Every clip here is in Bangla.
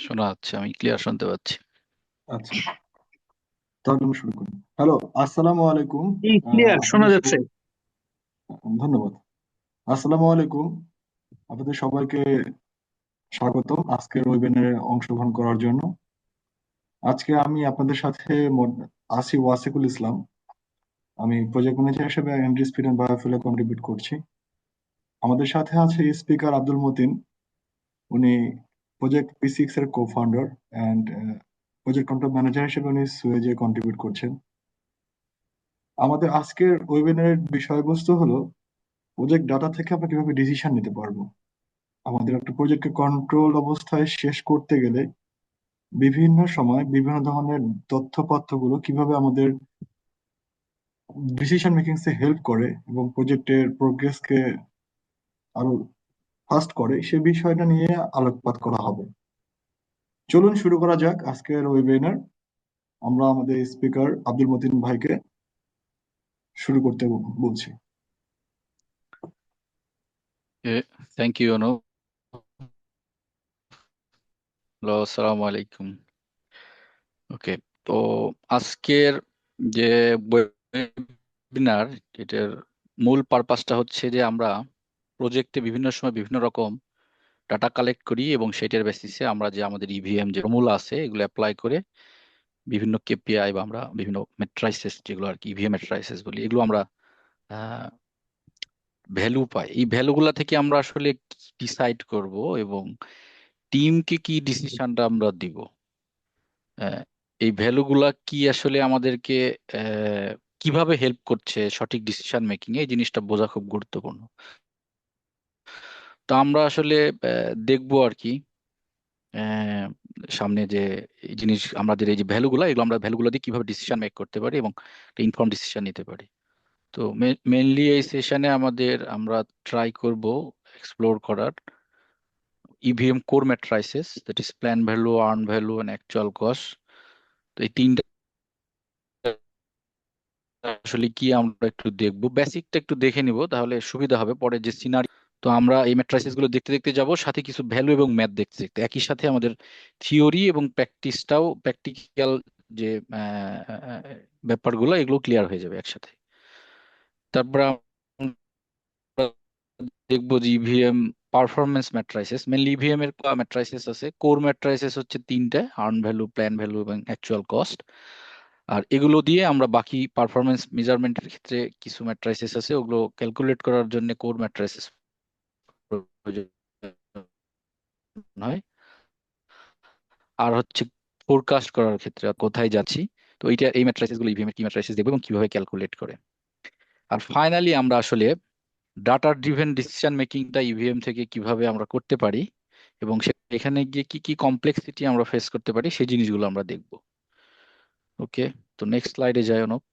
শোনা যাচ্ছে, আমি ক্লিয়ার শুনতে পাচ্ছি। আচ্ছা, তাহলে আমি শুরু করি। হ্যালো, আসসালামু আলাইকুম। ক্লিয়ার শোনা আপনাদের যাচ্ছে। ধন্যবাদ। আসসালামু আলাইকুম। আপনাদের সবাইকে স্বাগতম আজকের ওয়েবিনারে অংশগ্রহণ করার জন্য। আজকে আমি আপনাদের সাথে আছি ওয়াসিকুল ইসলাম। আমি প্রজেক্ট ম্যানেজার হিসেবে এন্ড্রিস ফিড অ্যান্ড বায়োফুয়েলে কন্ট্রিবিউট করছি। আমাদের সাথে আছে স্পিকার আব্দুল মতিন। উনি প্রজেক্ট P6 এর co-founder and project control manager হিসেবে উনি সুয়েজে কন্ট্রিবিউট করছেন। আমাদের আজকের ওয়েবিনারের বিষয়বস্তু হলো প্রজেক্ট ডাটা থেকে আমরা কিভাবে ডিসিশন নিতে পারবো। আমাদের একটা প্রজেক্টকে কন্ট্রোল অবস্থায় শেষ করতে গেলে বিভিন্ন সময় বিভিন্ন ধরনের তথ্যপত্রগুলো কিভাবে আমাদের ডিসিশন মেকিং এ হেল্প করে এবং প্রজেক্টের প্রোগ্রেসকে আরো ফাস্ট করে সে বিষয়টা নিয়ে আলোকপাত করা হবে। চলুন শুরু করা যাক আজকের ওয়েবিনার। আমরা আমাদের স্পিকার আব্দুল মতিন ভাইকে শুরু করতে বলছি। Thank you Anu. হ্যালো, আসসালামু আলাইকুম। ওকে, তো আজকের যে ওয়েবিনার, এটার মূল পারপাসটা হচ্ছে যে আমরা প্রজেক্টে বিভিন্ন সময় বিভিন্ন রকম ডাটা কালেক্ট করি এবং সেটার বেসিসে আমরা যে আমাদের ইভিএম যে ফর্মুলা আছে এগুলো অ্যাপ্লাই করে বিভিন্ন কেপিআই বা আমরা বিভিন্ন মেট্রাইসেস, যেগুলো আর কি ইভিএম মেট্রাইসেস বলি, এগুলো আমরা ভ্যালু পাই। এই ভ্যালুগুলা থেকে আমরা আসলে ডিসাইড করব এবং টিমকে কি ডিসিশনটা আমরা দিব। আহ, এই ভ্যালুগুলা কি আসলে আমাদেরকে আহ, কিভাবে হেল্প করছে সঠিক ডিসিশন মেকিং, এই জিনিসটা বোঝা খুব গুরুত্বপূর্ণ। তো আমরা আসলে দেখবো আর কি আহ, সামনে যে এই জিনিস আমাদের এই যে ভ্যালুগুলা, এগুলো আমরা ভ্যালুগুলো দিয়ে কিভাবে ডিসিশন মেক করতে পারি এবং ইনফর্ম ডিসিশন নিতে পারি। তো মেনলি এই সেশনে আমরা ট্রাই করব এক্সপ্লোর করার EVM core matrices, that is plan value, earn value and actual cost. তো এই তিনটা আসলে কি আমরা একটু দেখবো, বেসিকটা একটু দেখে নিব, তাহলে সুবিধা হবে পরে যে সিনারি। তো আমরা এই ম্যাট্রাইসেস গুলো দেখতে দেখতে যাব, সাথে কিছু ভ্যালু এবং ম্যাথ দেখতে দেখতে একই সাথে আমাদের থিওরি এবং প্র্যাকটিসটাও, প্র্যাকটিক্যাল যে ব্যাপারগুলো, এগুলো ক্লিয়ার হয়ে যাবে একসাথে। তারপর আমরা দেখবো যে EVM performance matrices, mainly EVM এর ম্যাট্রাইসেস আছে, কোর ম্যাট্রাইসেস হচ্ছে তিনটে: আর্ন ভ্যালু, প্ল্যান ভ্যালু এবং অ্যাকচুয়াল কস্ট। আর এগুলো দিয়ে আমরা বাকি পারফরমেন্স মেজারমেন্টের ক্ষেত্রে কিছু ম্যাট্রাইসেস আছে, ওগুলো ক্যালকুলেট করার জন্য কোর ম্যাট্রাইসেস প্রয়োজন হয়। আর হচ্ছে ফোরকাস্ট করার ক্ষেত্রে কোথায় যাচ্ছি, তো এই ম্যাট্রাইসেস গুলো ইভিএম এর কি ম্যাট্রাইসেস দেখবো এবং কিভাবে ক্যালকুলেট করে। আর ফাইনালি আমরা আসলে ডাটা ড্রিভেন ডিসিশন মেকিংটা ইভিএম থেকে কিভাবে আমরা করতে পারি এবং এখানে গিয়ে কি কি কমপ্লেক্সিটি আমরা ফেস করতে পারি, সেই জিনিসগুলো আমরা দেখব। ওকে, তো নেক্সট স্লাইডে যাই অনুপ।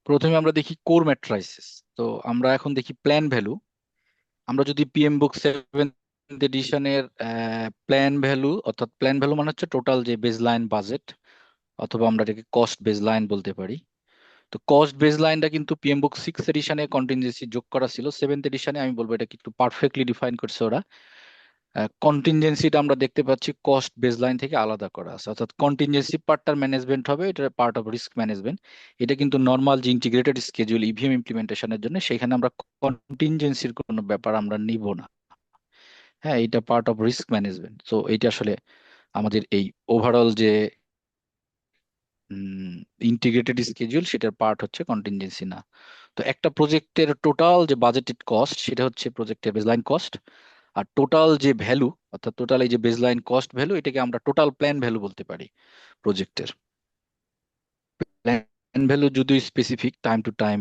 প্রথমে আমরা দেখি কোর ম্যাট্রাইসেস। তো আমরা এখন দেখি প্ল্যান ভ্যালু। আমরা যদি পিএম বুক 7th এডিশনের প্ল্যান ভ্যালু, অর্থাৎ প্ল্যান ভ্যালু মানে হচ্ছে টোটাল যে বেজলাইন বাজেট, অথবা আমরা এটাকে কস্ট বেজলাইন বলতে পারি। তো কস্ট বেজলাইনটা কিন্তু পিএম বুক 6th এডিশনে কন্টিনজেন্সি যোগ করা ছিল, 7th এডিশনে আমি বলবো এটা একটু পারফেক্টলি ডিফাইন করছে ওরা। কন্টিনজেন্সিটা আমরা দেখতে পাচ্ছি কস্ট বেসলাইন থেকে আলাদা করা আছে, অর্থাৎ কন্টিনজেন্সি পার্টটার ম্যানেজমেন্ট হবে, এটা পার্ট অফ রিস্ক ম্যানেজমেন্ট। এটা কিন্তু নর্মাল যে ইন্টিগ্রেটেড স্কেজুয়াল ইভিএম ইমপ্লিমেন্টেশনের জন্য, সেখানে আমরা কন্টিনজেন্সির কোনো ব্যাপার আমরা নিব না। হ্যাঁ, এটা পার্ট অফ রিস্ক ম্যানেজমেন্ট। তো এইটা আসলে আমাদের এই ওভারঅল যে ইন্টিগ্রেটেড স্কেজুয়াল, সেটার পার্ট হচ্ছে কন্টিনজেন্সি না। তো একটা প্রজেক্টের টোটাল যে বাজেটেড কস্ট, সেটা হচ্ছে প্রজেক্টের বেসলাইন কস্ট। আর টোটাল যে ভ্যালু, অর্থাৎ টোটাল এই যে বেসলাইন কস্ট ভ্যালু, এটাকে আমরা টোটাল প্ল্যান ভ্যালু বলতে পারি প্রজেক্টের। প্ল্যান ভ্যালু যদি স্পেসিফিক টাইম টু টাইম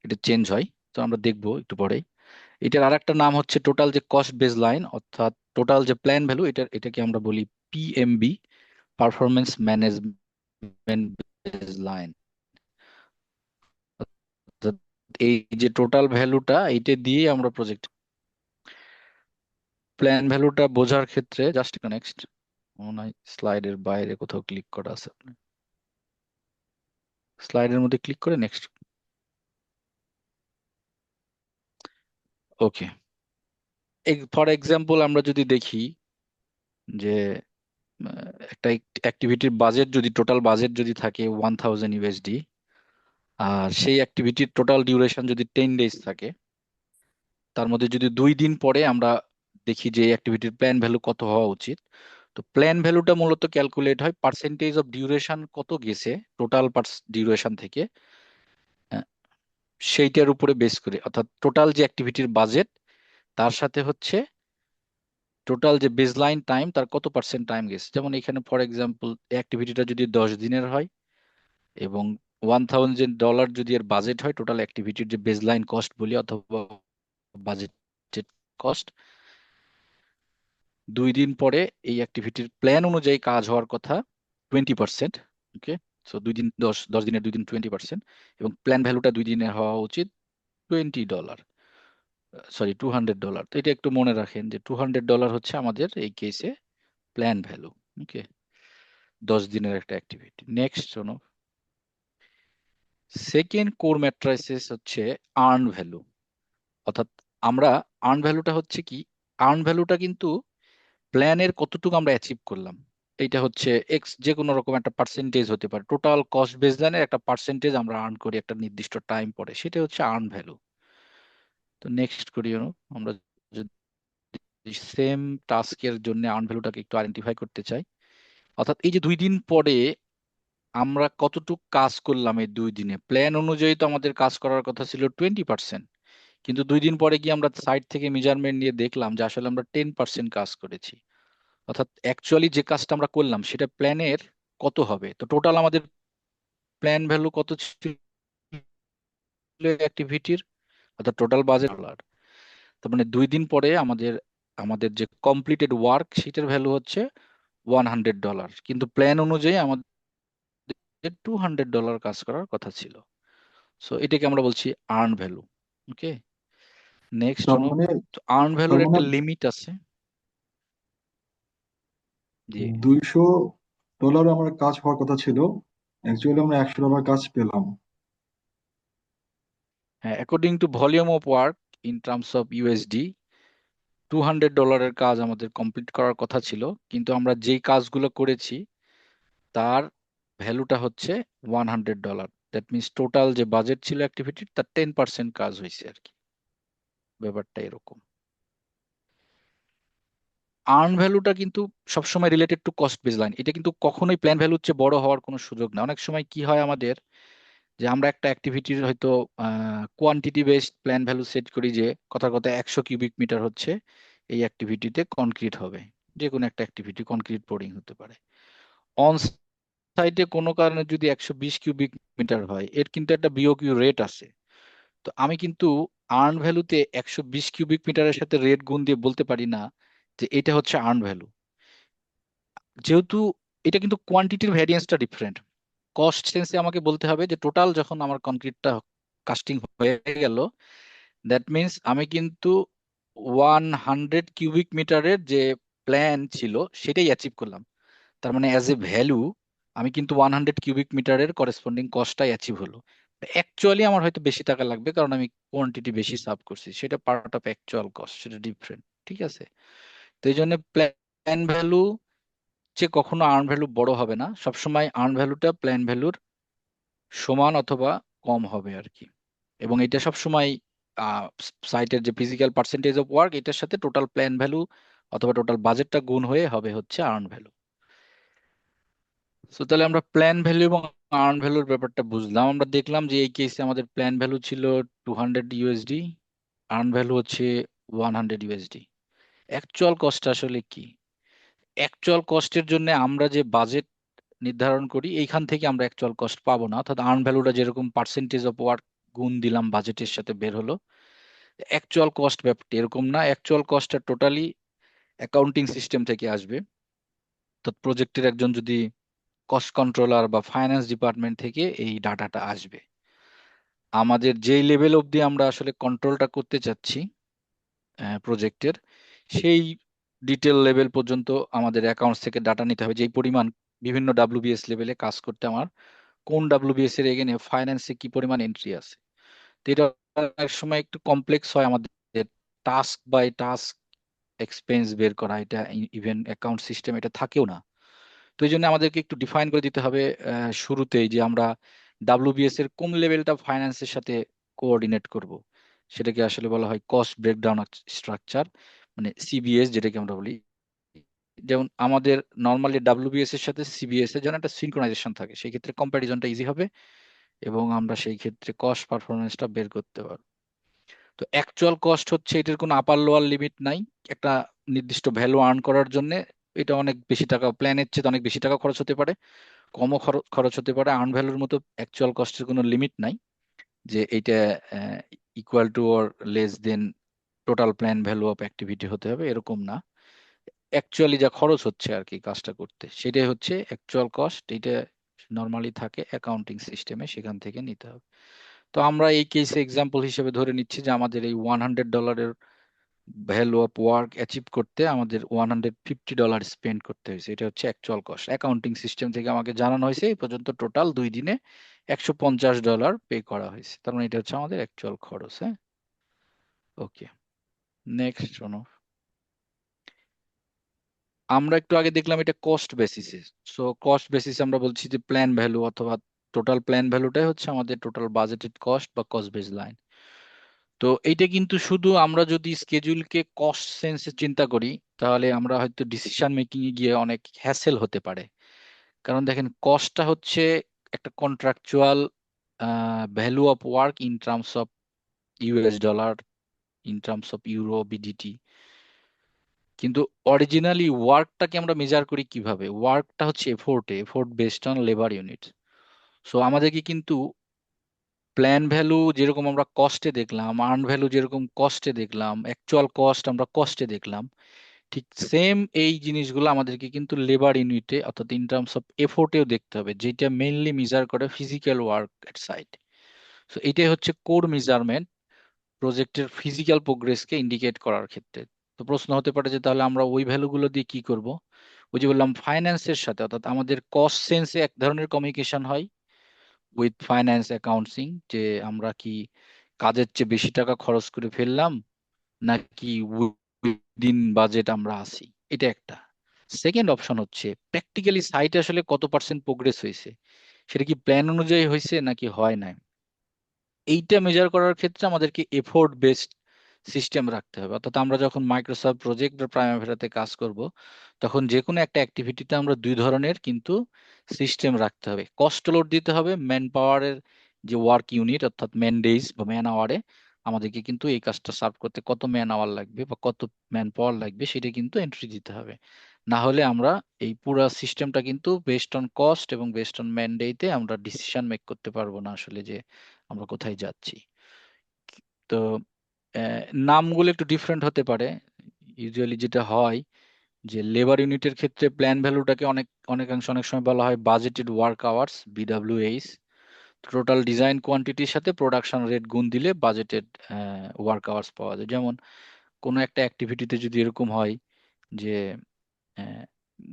এটা চেঞ্জ হয়, তো আমরা দেখবো একটু পরে। এটার আর একটা নাম হচ্ছে টোটাল যে কস্ট বেসলাইন, অর্থাৎ টোটাল যে প্ল্যান ভ্যালু, এটাকে আমরা বলি পিএমবি, পারফরমেন্স ম্যানেজমেন্ট বেসলাইন। এই যে টোটাল ভ্যালুটা, এইটা দিয়ে আমরা প্রজেক্ট প্ল্যান ভ্যালুটা বোঝার ক্ষেত্রে জাস্ট নেক্সট, মনে হয় স্লাইডের বাইরে কোথাও ক্লিক করা আছে আপনার, স্লাইডের মধ্যে ক্লিক করে নেক্সট। ওকে, ফর এক্সাম্পল আমরা যদি দেখি যে একটা অ্যাক্টিভিটির বাজেট যদি, টোটাল বাজেট যদি থাকে 1000 USD, আর সেই অ্যাক্টিভিটির টোটাল ডিউরেশন যদি 10 ডেজ থাকে, তার মধ্যে যদি 2 দিন পরে আমরা দেখি যে অ্যাক্টিভিটির প্ল্যান ভ্যালু কত হওয়া উচিত। তো প্ল্যান ভ্যালুটা মূলত ক্যালকুলেট হয় পার্সেন্টেজ অফ ডিউরেশন কত গেছে টোটাল ডিউরেশন থেকে, আহ, সেইটার উপরে বেস করে, অর্থাৎ টোটাল যে অ্যাক্টিভিটির বাজেট তার সাথে হচ্ছে টোটাল যে বেসলাইন টাইম তার কত পার্সেন্ট টাইম গেছে। যেমন এখানে ফর এক্সাম্পল অ্যাক্টিভিটিটা যদি 10 দিনের হয় এবং $1000 যদি এর বাজেট হয়, টোটাল অ্যাক্টিভিটির যে বেসলাইন কস্ট বলি অথবা বাজেটেড কস্ট, 2 দিন পরে এই অ্যাক্টিভিটির প্ল্যান অনুযায়ী কাজ হওয়ার কথা 20%। ওকে, সো 2 দিন, দশ দশ দিনের 2 দিন 20%, এবং প্ল্যান ভ্যালুটা 2 দিনের হওয়া উচিত $20, সরি $200। তো এটা একটু মনে রাখেন যে $200 হচ্ছে আমাদের এই কেসে প্ল্যান ভ্যালু। ওকে, 10 দিনের একটা অ্যাক্টিভিটি। নেক্সট শোনো, সেকেন্ড কোর ম্যাট্রিক্স হচ্ছে আর্ন ভ্যালু। অর্থাৎ আমরা আর্ন ভ্যালুটা হচ্ছে কি, আর্ন ভ্যালুটা কিন্তু প্ল্যানের কতটুকু আমরা অ্যাচিভ করলাম, এইটা হচ্ছে এক্স, যে কোনো রকম একটা পার্সেন্টেজ হতে পারে, টোটাল কস্ট বেসলাইনের একটা পার্সেন্টেজ আমরা আর্ন করি একটা নির্দিষ্ট টাইম পরে, সেটা হচ্ছে আর্ন ভ্যালু। তো নেক্সট করি আমরা, যদি সেম টাস্কের জন্য আর্ন ভ্যালুটাকে একটু আইডেন্টিফাই করতে চাই, অর্থাৎ এই যে 2 দিন পরে আমরা কতটুকু কাজ করলাম এই 2 দিনে, প্ল্যান অনুযায়ী তো আমাদের কাজ করার কথা ছিল 20%, কিন্তু 2 দিন পরে গিয়ে আমরা সাইট থেকে মেজারমেন্ট নিয়ে দেখলাম যে আসলে আমরা 10% কাজ করেছি। অর্থাৎ অ্যাকচুয়ালি যে কাজটা আমরা করলাম সেটা প্ল্যানের কত হবে। তো টোটাল আমাদের প্ল্যান ভ্যালু কত ছিল অ্যাক্টিভিটির, অর্থাৎ টোটাল বাজেট ডলার। তার মানে 2 দিন পরে আমাদের আমাদের যে কমপ্লিটেড ওয়ার্ক সেটার ভ্যালু হচ্ছে $100, কিন্তু প্ল্যান অনুযায়ী আমাদের $200 কাজ করার কথা ছিল। সো এটাকে আমরা বলছি আর্ন ভ্যালু। ওকে, নেক্সট তার হলো, মানে তো আর্ন তার ভ্যালুর মানে একটা লিমিট আছে। জি, $200 আমার কাজ হওয়ার কথা ছিল, অ্যাকচুয়ালি আমরা $100 কাজ পেলাম। হ্যাঁ, according to volume of work in terms of USD, $200 কাজ আমাদের কমপ্লিট করার কথা ছিল, কিন্তু আমরা যেই কাজগুলো করেছি তার ভ্যালুটা হচ্ছে $100। দ্যাট মিনস টোটাল যে বাজেট ছিল অ্যাক্টিভিটির তার 10% কাজ হয়েছে আর কি, ব্যাপারটা এরকম। আর্ন ভ্যালুটা কিন্তু সবসময় রিলেটেড টু কস্ট বেসলাইন, এটা কিন্তু কখনোই প্ল্যান ভ্যালুর চেয়ে বড় হওয়ার কোনো সুযোগ না। অনেক সময় কি হয় আমাদের, যে আমরা একটা অ্যাক্টিভিটির হয়তো quantity based plan value set করি, যে কথার কথা 100 কিউবিক মিটার হচ্ছে এই অ্যাক্টিভিটিতে কনক্রিট হবে, যে কোনো একটা অ্যাক্টিভিটি কনক্রিট পোরিং হতে পারে। অন সাইটে কোনো কারণে যদি 120 কিউবিক মিটার হয়, এর কিন্তু একটা বিওকিউ রেট আছে। তো আমি কিন্তু আর্ন ভ্যালুতে 120 কিউবিক মিটারের সাথে রেট গুণ দিয়ে বলতে পারি না যে এটা হচ্ছে আর্ন ভ্যালু, যেহেতু এটা কিন্তু কোয়ান্টিটির ভ্যারিয়েন্সটা ডিফারেন্ট। কস্ট সেন্সে আমাকে বলতে হবে যে টোটাল যখন আমার কনক্রিটটা কাস্টিং হয়ে গেল, দ্যাট মিন্স আমি কিন্তু 100 কিউবিক মিটারের যে প্ল্যান ছিল সেটাই অ্যাচিভ করলাম। তার মানে অ্যাজ এ ভ্যালু আমি কিন্তু 100 কিউবিক মিটারের করেসপন্ডিং কস্টটাই অ্যাচিভ হলো। অ্যাকচুয়ালি আমার হয়তো বেশি টাকা লাগবে কারণ আমি কোয়ান্টিটি বেশি সার্ভ করছি, সেটা পার্ট অফ অ্যাকচুয়াল কস্ট, সেটা ডিফারেন্ট। ঠিক আছে, তো এই জন্য প্ল্যান ভ্যালু যে কখনো আর্ন ভ্যালু বড় হবে না, সবসময় আর্ন ভ্যালুটা প্ল্যান ভ্যালুর সমান অথবা কম হবে আর কি। এবং এটা সবসময় সাইটের যে ফিজিক্যাল পার্সেন্টেজ অফ ওয়ার্ক এটার সাথে টোটাল প্ল্যান ভ্যালু অথবা টোটাল বাজেটটা গুণ হয়ে হবে হচ্ছে আর্ন ভ্যালু। সো তাহলে আমরা প্ল্যান ভ্যালু এবং আর্ন ভ্যালুর ব্যাপারটা বুঝলাম। আমরা দেখলাম যে এই কেসে আমাদের প্ল্যান ভ্যালু ছিল 200 USD, আর্ন ভ্যালু হচ্ছে 100 USD। অ্যাকচুয়াল কস্ট আসলে কি? অ্যাকচুয়াল কস্টের জন্য আমরা যে বাজেট নির্ধারণ করি এইখান থেকে আমরা অ্যাকচুয়াল কস্ট পাবো না, অর্থাৎ আর্ন ভ্যালুটা যেরকম পার্সেন্টেজ অফ ওয়ার্ক গুণ দিলাম বাজেটের সাথে বের হলো, অ্যাকচুয়াল কস্ট ব্যাপারটা এরকম না। অ্যাকচুয়াল কস্টটা টোটালি অ্যাকাউন্টিং সিস্টেম থেকে আসবে। তো প্রজেক্টের একজন যদি কস্ট কন্ট্রোলার বা ফাইন্যান্স ডিপার্টমেন্ট থেকে এই ডাটাটা আসবে, আমাদের যেই লেভেল অবধি আমরা আসলে কন্ট্রোলটা করতে চাচ্ছি প্রজেক্টের, সেই ডিটেল লেভেল পর্যন্ত আমাদের অ্যাকাউন্টস থেকে ডাটা নিতে হবে, যেই পরিমাণ বিভিন্ন ডাব্লিউবিএস লেভেলে কাজ করতে আমার কোন ডাব্লিউবিএস এর এগেনে ফাইন্যান্সে কি পরিমাণ এন্ট্রি আছে। তো এটা এক সময় একটু কমপ্লেক্স হয় আমাদের, টাস্ক বাই টাস্ক এক্সপেন্স বের করা, এটা ইভেন অ্যাকাউন্ট সিস্টেম এটা থাকেও না। তো এই জন্য আমাদেরকে একটু ডিফাইন করে দিতে হবে শুরুতেই যে আমরা ডাব্লিউবিএস এর কোন লেভেলটা ফাইন্যান্সের সাথে কোঅর্ডিনেট করব। সেটাকে আসলে বলা হয় কস্ট ব্রেকডাউন স্ট্রাকচার, মানে সিবিএস যেটাকে আমরা বলি। যেমন আমাদের নর্মালি ডাব্লিউবিএস এর সাথে সিবিএস এর জন্য একটা সিনক্রোনাইজেশন থাকে, সেই ক্ষেত্রে কম্প্যারিজনটা ইজি হবে এবং আমরা সেই ক্ষেত্রে কস্ট পারফরমেন্সটা বের করতে পারবো। তো অ্যাকচুয়াল কস্ট হচ্ছে, এটার কোনো আপার লোয়ার লিমিট নাই। একটা নির্দিষ্ট ভ্যালু আর্ন করার জন্য এটা অনেক বেশি টাকা, প্ল্যানের চেয়ে অনেক বেশি টাকা খরচ হতে পারে, কমও খরচ হতে পারে। আর্ন ভ্যালুর মতো অ্যাকচুয়াল কস্টের কোনো লিমিট নাই যে এইটা equal to or less than total plan value of activity হতে হবে, এরকম না। অ্যাকচুয়ালি যা খরচ হচ্ছে আর কি কাজটা করতে, সেটাই হচ্ছে অ্যাকচুয়াল কস্ট। এটা নর্মালি থাকে অ্যাকাউন্টিং সিস্টেমে, সেখান থেকে নিতে হবে। তো আমরা এই কেসে এক্সাম্পল হিসেবে ধরে নিচ্ছি যে আমাদের এই $100 ভ্যালু অফ ওয়ার্ক অ্যাচিভ করতে আমাদের $150 স্পেন্ড করতে হয়েছে। এটা হচ্ছে অ্যাকচুয়াল কস্ট। অ্যাকাউন্টিং সিস্টেম থেকে আমাকে জানানো হয়েছে এই পর্যন্ত টোটাল 2 দিনে $150 পে করা হয়েছে, তার মানে এটা হচ্ছে আমাদের অ্যাকচুয়াল খরচ। হ্যাঁ, ওকে, নেক্সট শোনো। আমরা একটু আগে দেখলাম এটা কস্ট বেসিসে। সো কস্ট বেসিসে আমরা বলছি যে প্ল্যান ভ্যালু অথবা টোটাল প্ল্যান ভ্যালুটাই হচ্ছে আমাদের টোটাল বাজেটেড কস্ট বা কস্ট বেস লাইন। তো এইটা কিন্তু শুধু আমরা যদি স্কেজুলকে কস্ট সেন্সে চিন্তা করি, তাহলে আমরা হয়তো ডিসিশন মেকিং এ গিয়ে অনেক হ্যাসেল হতে পারে। কারণ দেখেন, কস্টটা হচ্ছে একটা contractual value of work in terms of US dollar, in terms of euro, BDT. কিন্তু অরিজিনালি ওয়ার্কটাকে আমরা মেজার করি কিভাবে? ওয়ার্কটা হচ্ছে effort based on labour unit. So আমাদেরকে কিন্তু প্ল্যান ভ্যালু যেরকম আমরা কস্টে দেখলাম, আর্ন ভ্যালু যেরকম কস্টে দেখলাম, অ্যাকচুয়াল কস্ট আমরা কস্টে দেখলাম, ঠিক সেম এই জিনিসগুলো আমাদেরকে কিন্তু লেবার ইউনিটে অর্থাৎ ইন টার্মস অফ এফোর্টেও দেখতে হবে, যেটা মেইনলি মেজার করে physical work at site. So এটাই হচ্ছে কোর মেজারমেন্ট প্রজেক্টের ফিজিক্যাল প্রোগ্রেসকে ইন্ডিকেট করার ক্ষেত্রে। তো প্রশ্ন হতে পারে যে তাহলে আমরা ওই ভ্যালুগুলো দিয়ে কি করব? ওই যে বললাম, ফাইন্যান্সের সাথে, অর্থাৎ আমাদের কস্ট সেন্সে এক ধরনের কমিউনিকেশন হয় উইথ ফাইন্যান্স অ্যাকাউন্টিং, যে আমরা কি কাজের চেয়ে বেশি টাকা খরচ করে ফেললাম নাকি উইদিন বাজেট আমরা আছি। এটা একটা। সেকেন্ড অপশন হচ্ছে প্র্যাকটিক্যালি সাইটে আসলে কত পার্সেন্ট প্রোগ্রেস হয়েছে, সেটা কি প্ল্যান অনুযায়ী হয়েছে নাকি হয় নাই। এইটা মেজার করার ক্ষেত্রে আমাদেরকে এফোর্ট বেসড সিস্টেম রাখতে হবে। অর্থাৎ আমরা যখন মাইক্রোসফট প্রজেক্ট বা প্রাইমাভেরাতে কাজ করব, তখন যে কোনো একটা অ্যাক্টিভিটিতে আমরা দুই ধরনের কিন্তু সিস্টেম রাখতে হবে। কস্ট লোড দিতে হবে, ম্যান পাওয়ারের যে ওয়ার্ক ইউনিট অর্থাৎ ম্যান ডেজ বা ম্যান আওয়ারে আমাদেরকে কিন্তু এই কাজটা সার্ভ করতে কত ম্যান আওয়ার লাগবে বা কত ম্যান পাওয়ার লাগবে সেটা কিন্তু এন্ট্রি দিতে হবে। না হলে আমরা এই পুরো সিস্টেমটা কিন্তু বেসড অন কস্ট এবং বেসড অন ম্যান ডেতে আমরা ডিসিশন মেক করতে পারবো না আসলে যে আমরা কোথায় যাচ্ছি। তো নামগুলো একটু ডিফারেন্ট হতে পারে। ইউজুয়ালি যেটা হয় যে লেবার ইউনিটের ক্ষেত্রে প্ল্যান ভ্যালুটাকে অনেকাংশ অনেক সময় বলা হয় budgeted work hours, BWH। Total design কোয়ান্টিটির সাথে প্রোডাকশন রেট গুণ দিলে বাজেটেড ওয়ার্ক আওয়ার্স পাওয়া যায়। যেমন কোনো একটা অ্যাক্টিভিটিতে যদি এরকম হয় যে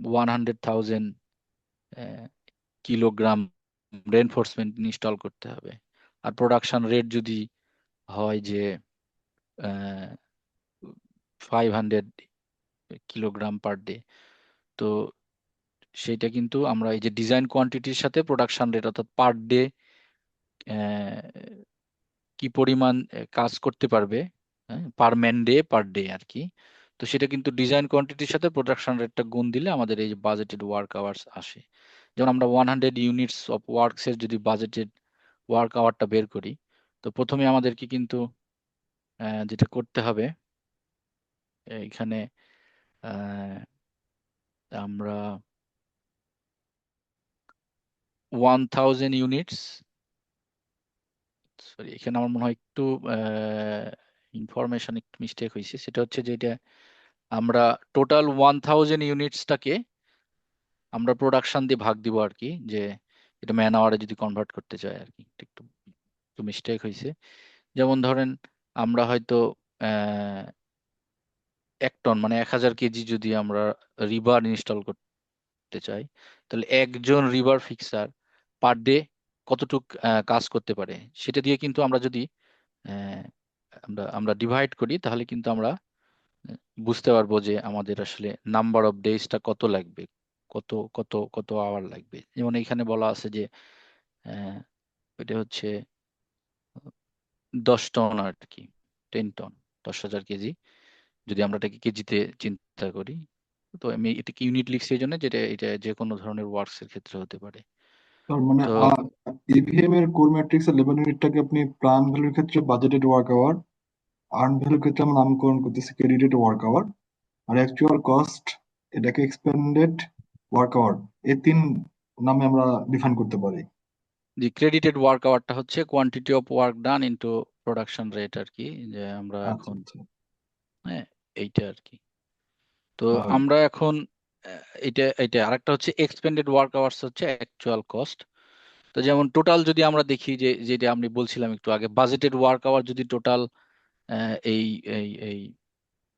100,000 কিলোগ্রাম রেনফোর্সমেন্ট ইনস্টল করতে হবে, আর প্রোডাকশন রেট যদি হয় যে 500 কিলোগ্রাম পার ডে, তো সেইটা কিন্তু আমরা এই যে ডিজাইন কোয়ান্টিটির সাথে প্রোডাকশন রেট অর্থাৎ পার ডে কি পরিমাণ কাজ করতে পারবে, পার ম্যান ডে পার ডে আর কি। তো সেটা কিন্তু ডিজাইন কোয়ান্টিটির সাথে প্রোডাকশন রেটটা গুণ দিলে আমাদের এই যে বাজেটেড ওয়ার্ক আওয়ার্স আসে। যেমন আমরা 100 ইউনিটস অফ ওয়ার্কস এর যদি বাজেটেড ওয়ার্ক আওয়ারটা বের করি, তো প্রথমে আমাদেরকে কিন্তু যেটা করতে হবে এখানে, আহ, আমরা 1000 ইউনিটস, সরি এখানে আমার মনে হয় একটু ইনফরমেশন একটু মিস্টেক হয়েছে। সেটা হচ্ছে যে এটা আমরা টোটাল 1000 ইউনিটসটাকে আমরা প্রোডাকশন দিয়ে ভাগ দিব আর কি, যে এটা ম্যান আওয়ারে যদি কনভার্ট করতে চাই আর কি। একটু একটু একটু মিস্টেক হয়েছে। যেমন ধরেন আমরা হয়তো আহ 1 টন মানে 1000 কেজি যদি আমরা রিবার ইনস্টল করতে চাই, তাহলে একজন রিভার ফিক্সার পার ডে কতটুক কাজ করতে পারে সেটা দিয়ে কিন্তু আমরা যদি আহ, আমরা আমরা ডিভাইড করি, তাহলে কিন্তু আমরা বুঝতে পারবো যে আমাদের আসলে নাম্বার অফ ডেজটা কত লাগবে, কত কত আওয়ার লাগবে। যেমন এখানে বলা আছে যে আহ, এটা হচ্ছে 10 টন আর কি, 10 টন, 10,000 কেজি, যদি আমরা এটাকে কেজিতে চিন্তা করি। তো আমি এটাকে ইউনিট লিখছি এই জন্য, যেটা এটা যে কোনো ধরনের ওয়ার্কস এর ক্ষেত্রে হতে পারে। তার মানে তো ইভিএম এর কোর ম্যাট্রিক্স এর লেভেল ইউনিটটাকে আপনি প্ল্যান ভ্যালুর ক্ষেত্রে বাজেটেড ওয়ার্ক আওয়ার, আর্ন ভ্যালুর ক্ষেত্রে আমরা নামকরণ করতেছি ক্রেডিটেড ওয়ার্ক আওয়ার, আর অ্যাকচুয়াল কস্ট এটাকে এক্সপেন্ডেড ওয়ার্ক আওয়ার, এই তিন নামে আমরা ডিফাইন করতে পারি। যে ক্রেডিটেড ওয়ার্ক আওয়ারটা হচ্ছে quantity of work done into production rate আর কি, যে আমরা আচ্ছা এখন, আচ্ছা। হ্যাঁ, এইটা আর কি। তো আহ, আমরা এখন এটা এটা আরেকটা হচ্ছে এক্সপেন্ডেড ওয়ার্ক আওয়ার্স, হচ্ছে অ্যাকচুয়াল কস্ট। তো যেমন টোটাল যদি আমরা দেখি, যে যেটা আমি বলছিলাম একটু আগে, বাজেটেড ওয়ার্ক আওয়ার যদি টোটাল এই এই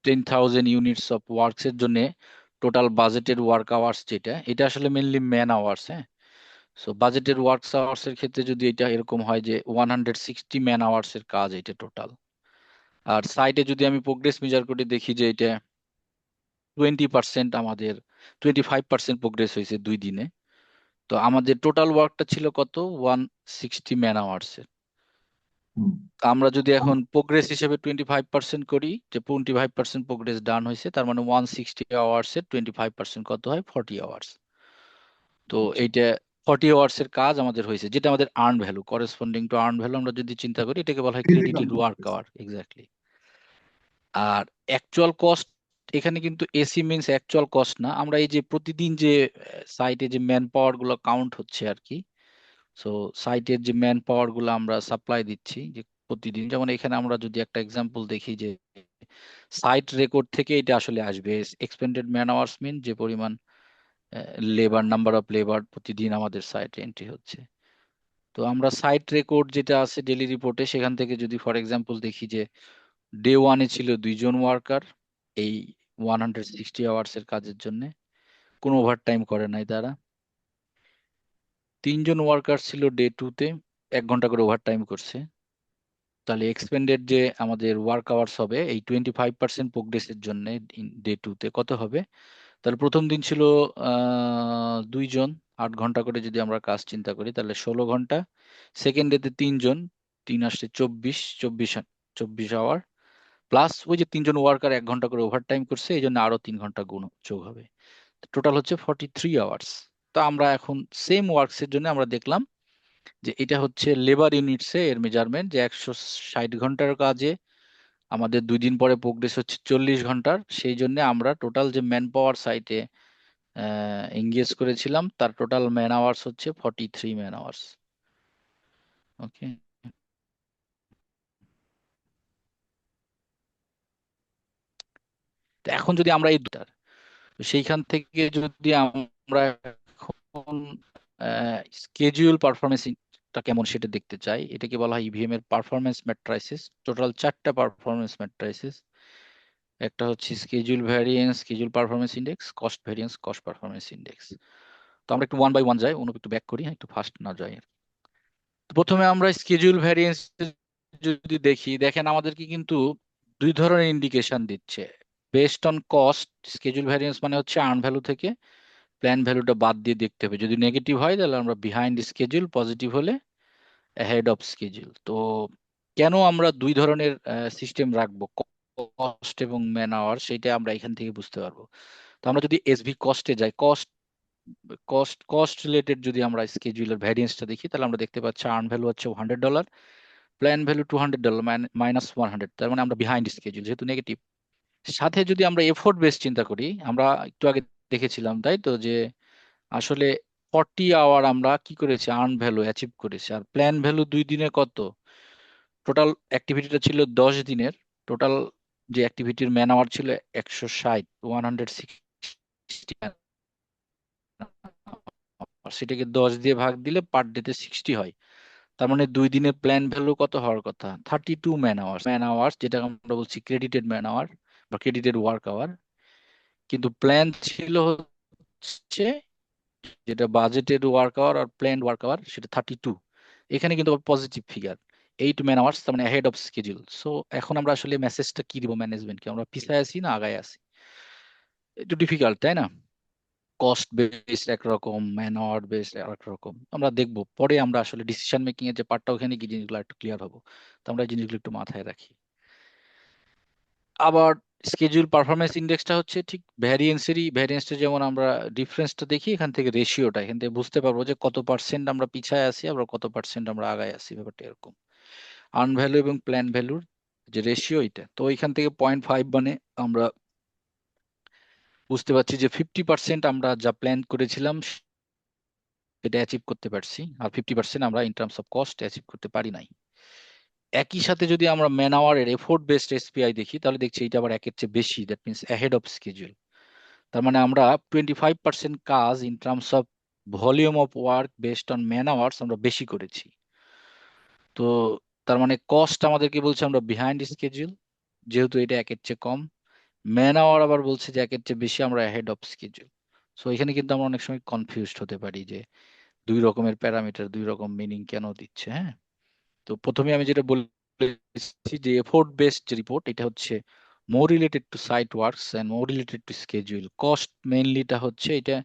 10,000 ইউনিটস অফ ওয়ার্কস এর জন্য টোটাল বাজেটেড ওয়ার্ক আওয়ার্স যেটা, এটা আসলে মেনলি ম্যান আওয়ার্স। হ্যাঁ, সো বাজেটেড ওয়ার্ক আওয়ার্স এর ক্ষেত্রে যদি এটা এরকম হয় যে 160 ম্যান আওয়ার্স এর কাজ এটা টোটাল। আর সাইটে যদি আমি প্রোগ্রেস মেজার করে দেখি যে এটা 20%, আমাদের 25% প্রোগ্রেস হয়েছে 2 দিনে। তো আমাদের টোটাল ওয়ার্কটা ছিল কত, 160 ম্যান আওয়ার্স এর। হুম। তো আমরা যদি এখন প্রোগ্রেস হিসেবে 25% করি, যে 25% প্রোগ্রেস ডান হয়েছে, তার মানে 160 আওয়ার্স এর 25% কত হয়, 40 আওয়ার্স। তো আচ্ছা, এইটা 40 আওয়ার্স এর কাজ আমাদের হয়েছে, যেটা আমাদের earn value, corresponding to earn value আমরা যদি চিন্তা করি, এটাকে বলা হয় physical credited work process. Hour, exactly. আর অ্যাকচুয়াল কস্ট, এখানে কিন্তু এসি মিনস অ্যাকচুয়াল কস্ট না, আমরা এই যে প্রতিদিন যে সাইটে যে ম্যান পাওয়ার গুলো কাউন্ট হচ্ছে আর কি। সো সাইটের যে ম্যান পাওয়ার গুলো আমরা সাপ্লাই দিচ্ছি যে প্রতিদিন, যেমন এখানে আমরা যদি একটা এক্সাম্পল দেখি যে সাইট রেকর্ড থেকে এটা আসলে আসবে, এক্সপেন্ডেড ম্যান আওয়ার্স মিন যে পরিমাণ লেবার, নাম্বার অফ লেবার প্রতিদিন আমাদের সাইটে এন্ট্রি হচ্ছে। তো আমরা সাইট রেকর্ড যেটা আছে ডেলি রিপোর্টে, সেখান থেকে যদি ফর এক্সাম্পল দেখি যে ডে ওয়ানে ছিল 2 জন ওয়ার্কার এই 160 আওয়ার্স এর কাজের জন্য, কোনো ওভারটাইম করে নাই তারা। 3 জন ওয়ার্কার ছিল ডে টুতে, 1 ঘন্টা করে ওভারটাইম করছে। তাহলে এক্সপেন্ডেড যে আমাদের ওয়ার্ক আওয়ার্স হবে এই 25% প্রোগ্রেসের জন্য ডে টুতে কত হবে। তাহলে প্রথম দিন ছিল 2 জন, 8 ঘন্টা করে যদি আমরা কাজ চিন্তা করি, তাহলে 16 ঘন্টা। সেকেন্ড ডেতে 3 জন, 3 আসছে 24, 24 আওয়ার, প্লাস ওই যে 3 জন ওয়ার্কার 1 ঘন্টা করে ওভারটাইম করছে, এই জন্য আরো 3 ঘন্টা গুণ যোগ হবে। টোটাল হচ্ছে 43 আওয়ার্স। তো আমরা এখন সেম ওয়ার্কস এর জন্য আমরা দেখলাম যে এটা হচ্ছে লেবার ইউনিটসে এর মেজারমেন্ট, যে 160 ঘন্টার কাজে আমাদের 2 দিন পরে প্রোগ্রেস হচ্ছে 40 ঘন্টার। সেই জন্য আমরা টোটাল যে ম্যান পাওয়ার সাইটে এঙ্গেজ করেছিলাম, তার টোটাল ম্যান আওয়ার্স হচ্ছে 43 ম্যান আওয়ার্স। ওকে। তো এখন যদি আমরা এই দুটার, তো সেইখান থেকে যদি আমরা এখন স্কেজুয়াল পারফরমেন্সটা কেমন সেটা দেখতে চাই, এটাকে বলা হয় ইভিএম এর পারফরমেন্স ম্যাট্রাইসিস। টোটাল 4টা পারফরমেন্স ম্যাট্রাইসিস। একটা হচ্ছে schedule variance, schedule performance index, cost variance, cost performance index. তো আমরা একটু ওয়ান বাই ওয়ান যাই, অনুপ একটু ব্যাক করি, হ্যাঁ, একটু ফাস্ট না যাই। তো প্রথমে আমরা স্কেজুয়াল ভ্যারিয়েন্স যদি দেখি, দেখেন আমাদেরকে কিন্তু 2 ধরনের ইন্ডিকেশন দিচ্ছে based on cost. Schedule variance মানে হচ্ছে আর্ন ভ্যালু থেকে প্ল্যান ভ্যালুটা বাদ দিয়ে দেখতে হবে, যদি নেগেটিভ হয় তাহলে আমরা বিহাইন্ড স্কেজুয়াল, পজিটিভ হলে অ্যাহেড অফ স্কেজুয়াল। তো কেন আমরা 2 ধরনের সিস্টেম রাখবো, কস্ট এবং ম্যান আওয়ার, সেটা আমরা এখান থেকে বুঝতে পারবো। তো আমরা যদি এসভি কস্টে যাই, কস্ট কস্ট কস্ট রিলেটেড যদি আমরা স্কেজুয়ালের ভ্যারিয়েন্সটা দেখি, তাহলে আমরা দেখতে পাচ্ছি আর্ন ভ্যালু হচ্ছে $100, প্ল্যান ভ্যালু $200, মাইনাস 100, তার মানে আমরা বিহাইন্ড স্কেজুয়াল যেহেতু নেগেটিভ। সাথে যদি আমরা এফোর্ট বেস চিন্তা করি, আমরা একটু আগে দেখেছিলাম তাই তো, যে আসলে 40 আওয়ার আমরা কি করেছি, আর্ন ভ্যালু অ্যাচিভ করেছি, আর প্ল্যান ভ্যালু 2 দিনে কত, টোটাল অ্যাক্টিভিটিটা ছিল 10 দিনের। টোটাল যে অ্যাক্টিভিটির ম্যান আওয়ার ছিল 160, 160, সেটাকে 10 দিয়ে ভাগ দিলে পার ডেতে 60 হয়। তার মানে 2 দিনের প্ল্যান ভ্যালু কত হওয়ার কথা, 32 ম্যান আওয়ার। ম্যান আওয়ার যেটা আমরা বলছি ক্রেডিটেড ম্যান আওয়ার বা ক্রেডিটেড ওয়ার্ক আওয়ার, কিন্তু প্ল্যান ছিল হচ্ছে যেটা বাজেটেড ওয়ার্ক আওয়ার আর প্ল্যান্ড ওয়ার্ক আওয়ার, সেটা 32। এখানে কিন্তু পজিটিভ ফিগার, 8 ম্যান আওয়ার্স, তার মানে হেড অফ স্কেডিউল। সো এখন আমরা আসলে মেসেজটা কি দিব ম্যানেজমেন্টকে, আমরা পিছায় আছি না আগায় আছি? একটু ডিফিকাল্ট, তাই না? কস্ট বেসড একরকম, ম্যান আওয়ার বেসড আরেক রকম। আমরা দেখবো পরে, আমরা আসলে ডিসিশন মেকিং এর যে পার্টটা, ওখানে কি জিনিসগুলো একটু ক্লিয়ার হবো। তো আমরা এই জিনিসগুলো একটু মাথায় রাখি। আবার স্কেডিউল পারফরমেন্স ইন্ডেক্সটা হচ্ছে ঠিক ভ্যারিয়েন্সটা, যেমন আমরা ডিফারেন্সটা দেখি এখান থেকে, রেশিওটা এখান থেকে বুঝতে পারবো যে কত পার্সেন্ট আমরা পিছায় আছি, আবার কত পার্সেন্ট আমরা আগায় আছি, ব্যাপারটা এরকম। আর্ন ভ্যালু এবং প্ল্যান ভ্যালুর যে রেশিও, এটা তো এখান থেকে 0.5, মানে আমরা বুঝতে পারছি যে 50% আমরা যা প্ল্যান করেছিলাম সেটা অ্যাচিভ করতে পারছি, আর 50% আমরা in terms of cost achieve করতে পারি নাই। একই সাথে যদি আমরা ম্যান আওয়ারের এফোর্ট বেসড এসপিআই দেখি, তাহলে দেখছি এটা আবার একের চেয়ে বেশি, that means ahead of schedule. তার মানে আমরা 25% কাজ in terms of volume of work based on man hours আমরা বেশি করেছি। তো তার মানে কস্ট আমাদেরকে বলছে আমরা বিহাইন্ড স্কেডিউল, যেহেতু এটা একের চেয়ে কম। ম্যান আওয়ার আবার বলছে যে একের চেয়ে বেশি আমরা অ্যাহেড অফ স্কেডিউল। সো এখানে কিন্তু আমরা অনেক সময় কনফিউজড হতে পারি যে দুই রকমের প্যারামিটার দুই রকম মিনিং কেন দিচ্ছে। হ্যাঁ, তো প্রথমে আমি যেটা বলেছি যে এফোর্ট বেসড যে রিপোর্ট, এটা হচ্ছে more related to site works and more related to schedule. Cost মেইনলিটা হচ্ছে এটা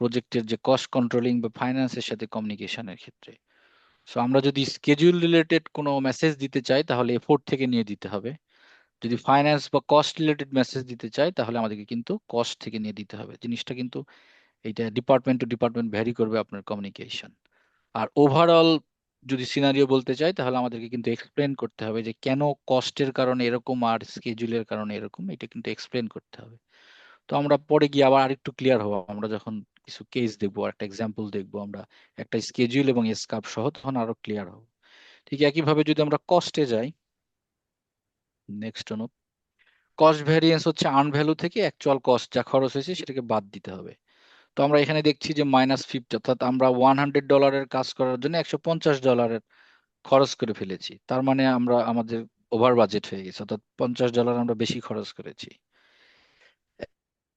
প্রজেক্টের যে কস্ট কন্ট্রোলিং বা ফাইন্যান্সের সাথে কমিউনিকেশনের ক্ষেত্রে। সো আমরা যদি স্কেডিউল রিলেটেড কোনো মেসেজ দিতে চাই, তাহলে এফোর্ট থেকে নিয়ে দিতে হবে। যদি ফাইন্যান্স বা কস্ট রিলেটেড মেসেজ দিতে চাই, তাহলে আমাদেরকে কিন্তু কস্ট থেকে নিয়ে দিতে হবে। জিনিসটা কিন্তু এইটা ডিপার্টমেন্ট টু ডিপার্টমেন্ট ভ্যারি করবে আপনার কমিউনিকেশন। আর ওভারঅল যদি সিনারিও বলতে চাই, তাহলে আমাদেরকে কিন্তু এক্সপ্লেন করতে হবে যে কেন কস্টের কারণে এরকম আর স্কেজুলের কারণে এরকম, এটা কিন্তু এক্সপ্লেন করতে হবে। তো আমরা পরে গিয়ে আবার আরেকটু ক্লিয়ার হবো, আমরা যখন কিছু কেস দেখবো, একটা এক্সাম্পল দেখবো আমরা একটা স্কেজুল এবং স্কাপ সহ, তখন আরো ক্লিয়ার হবে। ঠিক একইভাবে যদি আমরা কস্টে যাই, নেক্সট অনুপ, কস্ট ভ্যারিয়েন্স হচ্ছে আর্ন ভ্যালু থেকে অ্যাকচুয়াল কস্ট যা খরচ হয়েছে সেটাকে বাদ দিতে হবে। তো আমরা এখানে দেখছি যে -50, অর্থাৎ আমরা $100 কাজ করার জন্য $150 খরচ করে ফেলেছি। তার মানে আমরা আমাদের ওভার বাজেট হয়ে গেছে, অর্থাৎ $50 আমরা বেশি খরচ করেছি।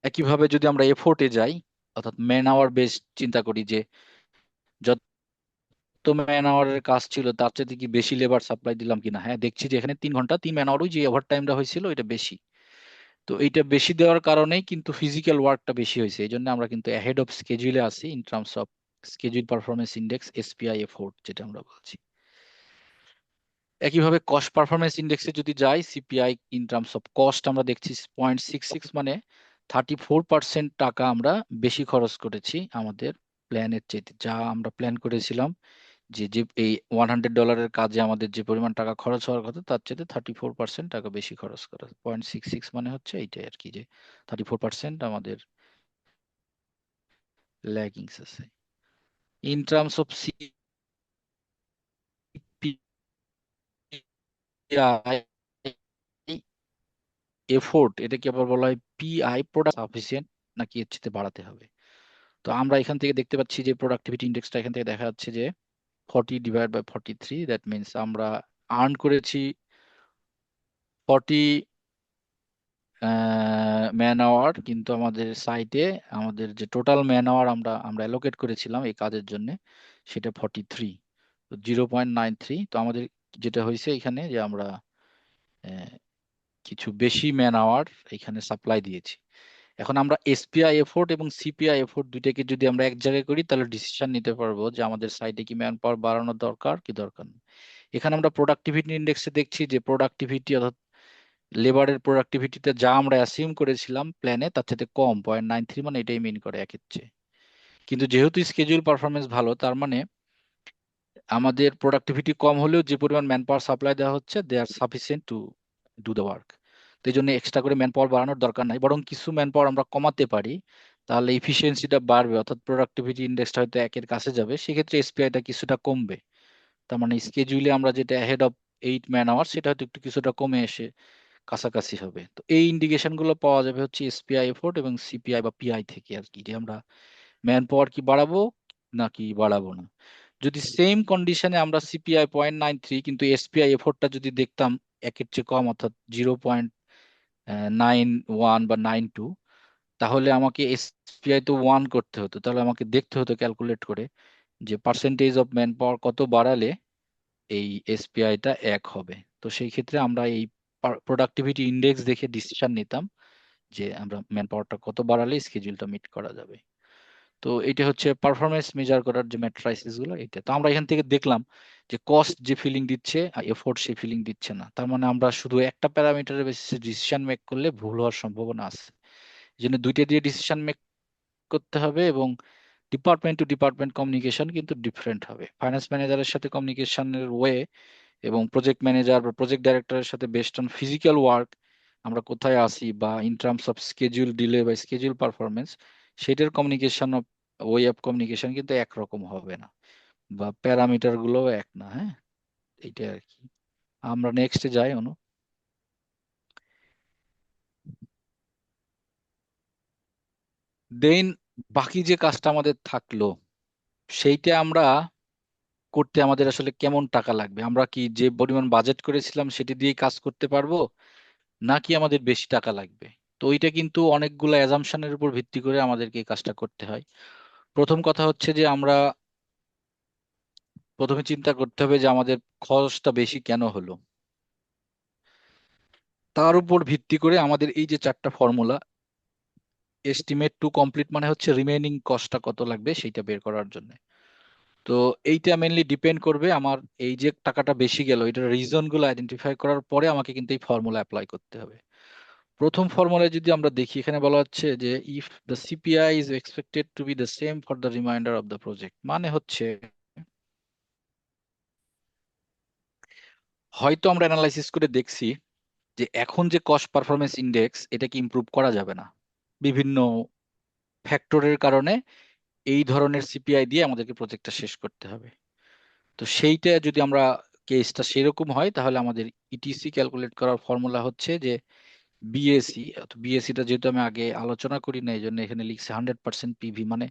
একইভাবে যদি আমরা এফোর্টে যাই, অর্থাৎ ম্যান আওয়ার বেস চিন্তা করি যে যত ম্যান আওয়ারের কাজ ছিল তার চাইতে কি বেশি লেবার সাপ্লাই দিলাম কিনা। হ্যাঁ, দেখছি যে এখানে 3 ঘন্টা 3 ম্যান আওয়ার, যে ওভার টাইমটা হয়েছিল এটা বেশি। তো এইটা বেশি দেওয়ার কারণেই কিন্তু ফিজিক্যাল ওয়ার্কটা বেশি হয়েছে, এই জন্য আমরা কিন্তু অ্যাহেড অফ স্কেজুলে আছি in terms of schedule performance index, SPI effort যেটা আমরা বলছি। একইভাবে কস্ট পারফরমেন্স ইন্ডেক্সে যদি যাই, CPI in terms of cost আমরা দেখছি 0.66, মানে 34% টাকা আমরা বেশি খরচ করেছি আমাদের প্ল্যানের চাইতে। যা আমরা প্ল্যান করেছিলাম যে যে এই $100 কাজে আমাদের যে পরিমাণ টাকা খরচ হওয়ার কথা, তার চাইতে 34% টাকা বেশি খরচ করা। 0.66 মানে হচ্ছে এইটাই আর কি, যে 34% আমাদের ল্যাগিংস আছে। In terms of CPI effort, এটাকে আবার বলা হয় পিআই, প্রোডাক্ট সাফিসিয়েন্ট নাকি এর চেয়ে বাড়াতে হবে। তো আমরা এখান থেকে দেখতে পাচ্ছি যে প্রোডাক্টিভিটি ইন্ডেক্সটা এখান থেকে দেখা যাচ্ছে যে 40/43, দ্যাট মিনস আমরা আর্ন করেছি 40 ম্যান আওয়ার, কিন্তু আমাদের সাইটে আমাদের যে টোটাল ম্যান আওয়ার আমরা আমরা অ্যালোকেট করেছিলাম এই কাজের জন্য, সেটা 43, তো 0.93। তো আমাদের যেটা হয়েছে এখানে যে আমরা আহ, কিছু বেশি ম্যান আওয়ার এখানে সাপ্লাই দিয়েছি। এখন আমরা এসপিআই এফোর্ট এবং সিপিআই এফোর্ট দুইটাকে যদি আমরা এক জায়গায় করি, তাহলে ডিসিশন নিতে পারবো যে আমাদের সাইটে কি ম্যান পাওয়ার বাড়ানোর দরকার কি দরকার নেই। এখানে আমরা প্রোডাক্টিভিটি ইন্ডেক্সে দেখছি যে প্রোডাক্টিভিটি, অর্থাৎ লেবারের প্রোডাক্টিভিটিতে যা আমরা অ্যাসিউম করেছিলাম প্ল্যানে, তার সাথে কম 0.93, মানে এটাই মিন করে একের চেয়ে। কিন্তু যেহেতু স্কেজুল পারফরমেন্স ভালো, তার মানে আমাদের প্রোডাক্টিভিটি কম হলেও যে পরিমাণ ম্যান পাওয়ার সাপ্লাই দেওয়া হচ্ছে, they are sufficient to do the work. তো এই জন্য এক্সট্রা করে ম্যান পাওয়ার বাড়ানোর দরকার নাই, বরং কিছু ম্যান পাওয়ার আমরা কমাতে পারি, তাহলে ইফিসিয়েন্সিটা বাড়বে, অর্থাৎ প্রোডাক্টিভিটি ইন্ডেক্সটা হয়তো একের কাছে যাবে, সেক্ষেত্রে এসপিআইটা কিছুটা কমবে। তার মানে স্কেজুলে আমরা যেটা হেড অফ 8 ম্যান আওয়ার, সেটা হয়তো একটু কিছুটা কমে এসে কাছাকাছি হবে। তো এই ইন্ডিকেশন গুলো পাওয়া যাবে হচ্ছে এসপিআই এফোর্ট এবং সিপিআই বা পিআই থেকে আর কি, যে আমরা ম্যান পাওয়ার কি বাড়াবো নাকি বাড়াবো না। যদি সেম কন্ডিশনে আমরা সিপিআই 0.93 কিন্তু এসপিআই এফোর্টটা যদি দেখতাম একের চেয়ে কম, অর্থাৎ 0.91 বা 92, তাহলে আমাকে এসপিআই তো 1 করতে হতো, তাহলে আমাকে দেখতে হতো ক্যালকুলেট করে যে পার্সেন্টেজ অফ ম্যান পাওয়ার কত বাড়ালে এই এসপিআইটা এক হবে। তো সেই ক্ষেত্রে আমরা এই প্রোডাক্টিভিটি ইন্ডেক্স দেখে ডিসিশন নিতাম যে আমরা ম্যান পাওয়ারটা কত বাড়ালে স্কেজুলটা মিট করা যাবে। তো এটা হচ্ছে পারফরমেন্স মেজার করার যে ম্যাট্রাইসিস গুলো এটা। তো আমরা এখান থেকে দেখলাম যে কস্ট যে ফিলিং দিচ্ছে আর এফোর্ট সে ফিলিং দিচ্ছে না। তার মানে আমরা শুধু একটা প্যারামিটারের বেসিসে ডিসিশন মেক করলে ভুল হওয়ার সম্ভাবনা আছে। এই জন্য দুইটা দিয়ে ডিসিশন মেক করতে হবে, এবং ডিপার্টমেন্ট টু ডিপার্টমেন্ট কমিউনিকেশন কিন্তু ডিফারেন্ট হবে। ফাইন্যান্স ম্যানেজারের সাথে কমিউনিকেশনের ওয়ে এবং প্রজেক্ট ম্যানেজার বা প্রজেক্ট ডাইরেক্টরের সাথে বেসড অন ফিজিক্যাল ওয়ার্ক আমরা কোথায় আসি, বা in terms of schedule delay বা স্কেজুল পারফরমেন্স, সেটার communication of way of communication কিন্তু একরকম হবে না, বা প্যারামিটার গুলোও এক না। হ্যাঁ, এইটা আর কি। আমরা নেক্সটে যাই অনু। দেন বাকি যে কাজটা আমাদের থাকলো, সেইটা আমরা করতে আমাদের আসলে কেমন টাকা লাগবে? আমরা কি যে পরিমাণ বাজেট করেছিলাম সেটি দিয়েই কাজ করতে পারবো, নাকি আমাদের বেশি টাকা লাগবে? তো ওইটা কিন্তু অনেকগুলো অ্যাজাম্পশনের উপর ভিত্তি করে আমাদেরকে এই কাজটা করতে হয়। প্রথম কথা হচ্ছে যে আমরা প্রথমে চিন্তা করতে হবে যে আমাদের খরচটা বেশি কেন হলো। তার উপর ভিত্তি করে আমাদের এই যে চারটা ফর্মুলা, এস্টিমেট টু কমপ্লিট মানে হচ্ছে রিমেইনিং কস্টটা কত লাগবে সেইটা বের করার জন্য। তো এইটা মেনলি ডিপেন্ড করবে আমার এই যে টাকাটা বেশি গেল এটার রিজন গুলো আইডেন্টিফাই করার পরে আমাকে কিন্তু এই ফর্মুলা অ্যাপ্লাই করতে হবে। প্রথম ফর্মুলায় যদি আমরা দেখি, এখানে বলা হচ্ছে যে if the CPI is expected to B the same for the reminder of the project, মানে হচ্ছে হয়তো আমরা অ্যানালাইসিস করে দেখছি যে এখন যে কস্ট পারফরমেন্স ইন্ডেক্স এটাকে ইমপ্রুভ করা যাবে না, বিভিন্ন ফ্যাক্টরের কারণে এই ধরনের সিপিআই দিয়ে আমাদেরকে প্রজেক্টটা শেষ করতে হবে। তো সেইটা যদি আমরা কেসটা সেরকম হয় তাহলে আমাদের ইটিসি ক্যালকুলেট করার ফর্মুলা হচ্ছে যে বিএসি। বিএসিটা যেহেতু আমি আগে আলোচনা করি না, এই জন্য এখানে লিখছে 100% পিভি, মানে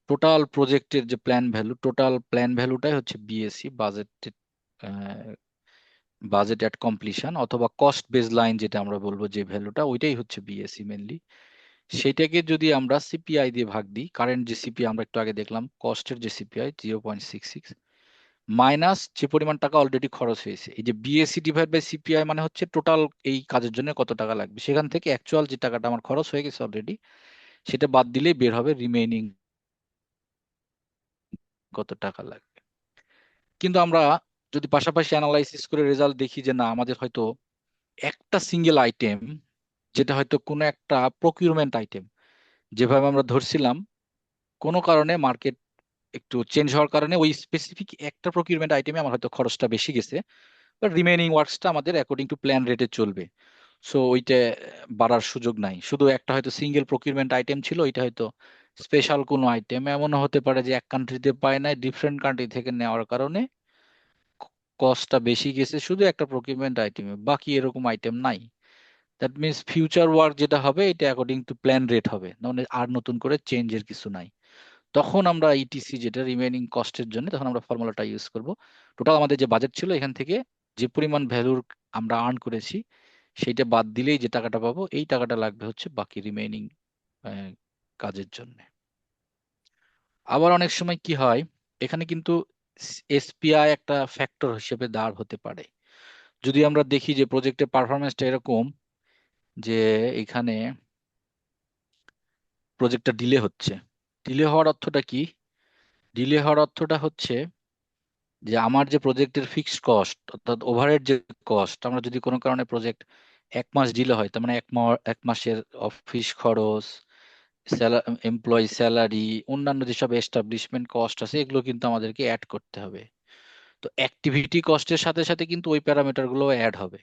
টোটাল প্রজেক্টের যে প্ল্যান ভ্যালু, টোটাল প্ল্যান ভ্যালুটাই হচ্ছে BAC, budget budget at completion, অথবা কস্ট বেস লাইন যেটা আমরা বলবো যে ভ্যালুটা, ওইটাই হচ্ছে বিএসি মেনলি। সেটাকে যদি আমরা সিপিআই দিয়ে ভাগ দিই, কারেন্ট যে সিপিআই আমরা একটু আগে দেখলাম, কস্টের যে সিপিআই 0.66 মাইনাস যে পরিমাণ টাকা অলরেডি খরচ হয়েছে, এই যে বিএসসি ডিভাইড বাই সিপিআই মানে হচ্ছে টোটাল এই কাজের জন্য কত টাকা লাগবে, সেখান থেকে অ্যাকচুয়াল যে টাকাটা আমার খরচ হয়ে গেছে অলরেডি সেটা বাদ দিলেই বের হবে রিমেইনিং কত টাকা লাগবে। কিন্তু আমরা যদি পাশাপাশি অ্যানালাইসিস করে রেজাল্ট দেখি যে না, আমাদের হয়তো একটা সিঙ্গেল আইটেম, যেটা হয়তো কোনো একটা প্রকিউরমেন্ট আইটেম, যেভাবে আমরা ধরছিলাম, কোনো কারণে মার্কেট একটু চেঞ্জ হওয়ার কারণে ওই স্পেসিফিক একটা প্রকিউরমেন্ট আইটেমে আমার হয়তো খরচটা বেশি গেছে, বাট রিমেইনিং ওয়ার্কসটা আমাদের অ্যাকর্ডিং টু প্ল্যান রেটে চলবে। সো ওইটা বাড়ার সুযোগ নাই। শুধু একটা হয়তো সিঙ্গেল প্রকিউরমেন্ট আইটেম ছিল, ওইটা হয়তো স্পেশাল কোনো আইটেম, এমনও হতে পারে যে এক কান্ট্রিতে পায় নাই, ডিফারেন্ট কান্ট্রি থেকে নেওয়ার কারণে কস্টটা বেশি গেছে শুধু একটা প্রকিউরমেন্ট আইটেমে, বাকি এরকম আইটেম নাই। দ্যাট মিনস ফিউচার ওয়ার্ক যেটা হবে এটা অ্যাকর্ডিং টু প্ল্যান রেট হবে, মানে আর নতুন করে চেঞ্জের কিছু নাই। তখন আমরা ইটিসি যেটা রিমেইনিং কস্টের জন্য, তখন আমরা ফর্মুলাটা ইউজ করব। টোটাল আমাদের যে বাজেট ছিল এখান থেকে যে পরিমাণ ভ্যালুর আমরা আর্ন করেছি সেইটা বাদ দিলেই যে টাকাটা পাবো, এই টাকাটা লাগবে হচ্ছে বাকি রিমেইনিং কাজের জন্য। আবার অনেক সময় কি হয়, এখানে কিন্তু এসপিআই একটা ফ্যাক্টর হিসেবে দাঁড় হতে পারে। যদি আমরা দেখি যে প্রজেক্টের পারফরমেন্সটা এরকম যে এখানে প্রজেক্টটা ডিলে হচ্ছে। ডিলে হওয়ার অর্থটা কি? ডিলে হওয়ার অর্থটা হচ্ছে যে আমার যে প্রজেক্টের ফিক্সড কস্ট অর্থাৎ ওভারহেড যে কস্ট, আমরা যদি কোনো কারণে প্রজেক্ট 1 মাস ডিলে হয়, তার মানে 1 মাসের অফিস খরচ, এমপ্লয়ি স্যালারি, অন্যান্য যেসব এস্টাবলিশমেন্ট কস্ট আছে এগুলো কিন্তু আমাদেরকে অ্যাড করতে হবে। তো অ্যাক্টিভিটি কস্টের সাথে সাথে কিন্তু ওই প্যারামিটার গুলো অ্যাড হবে।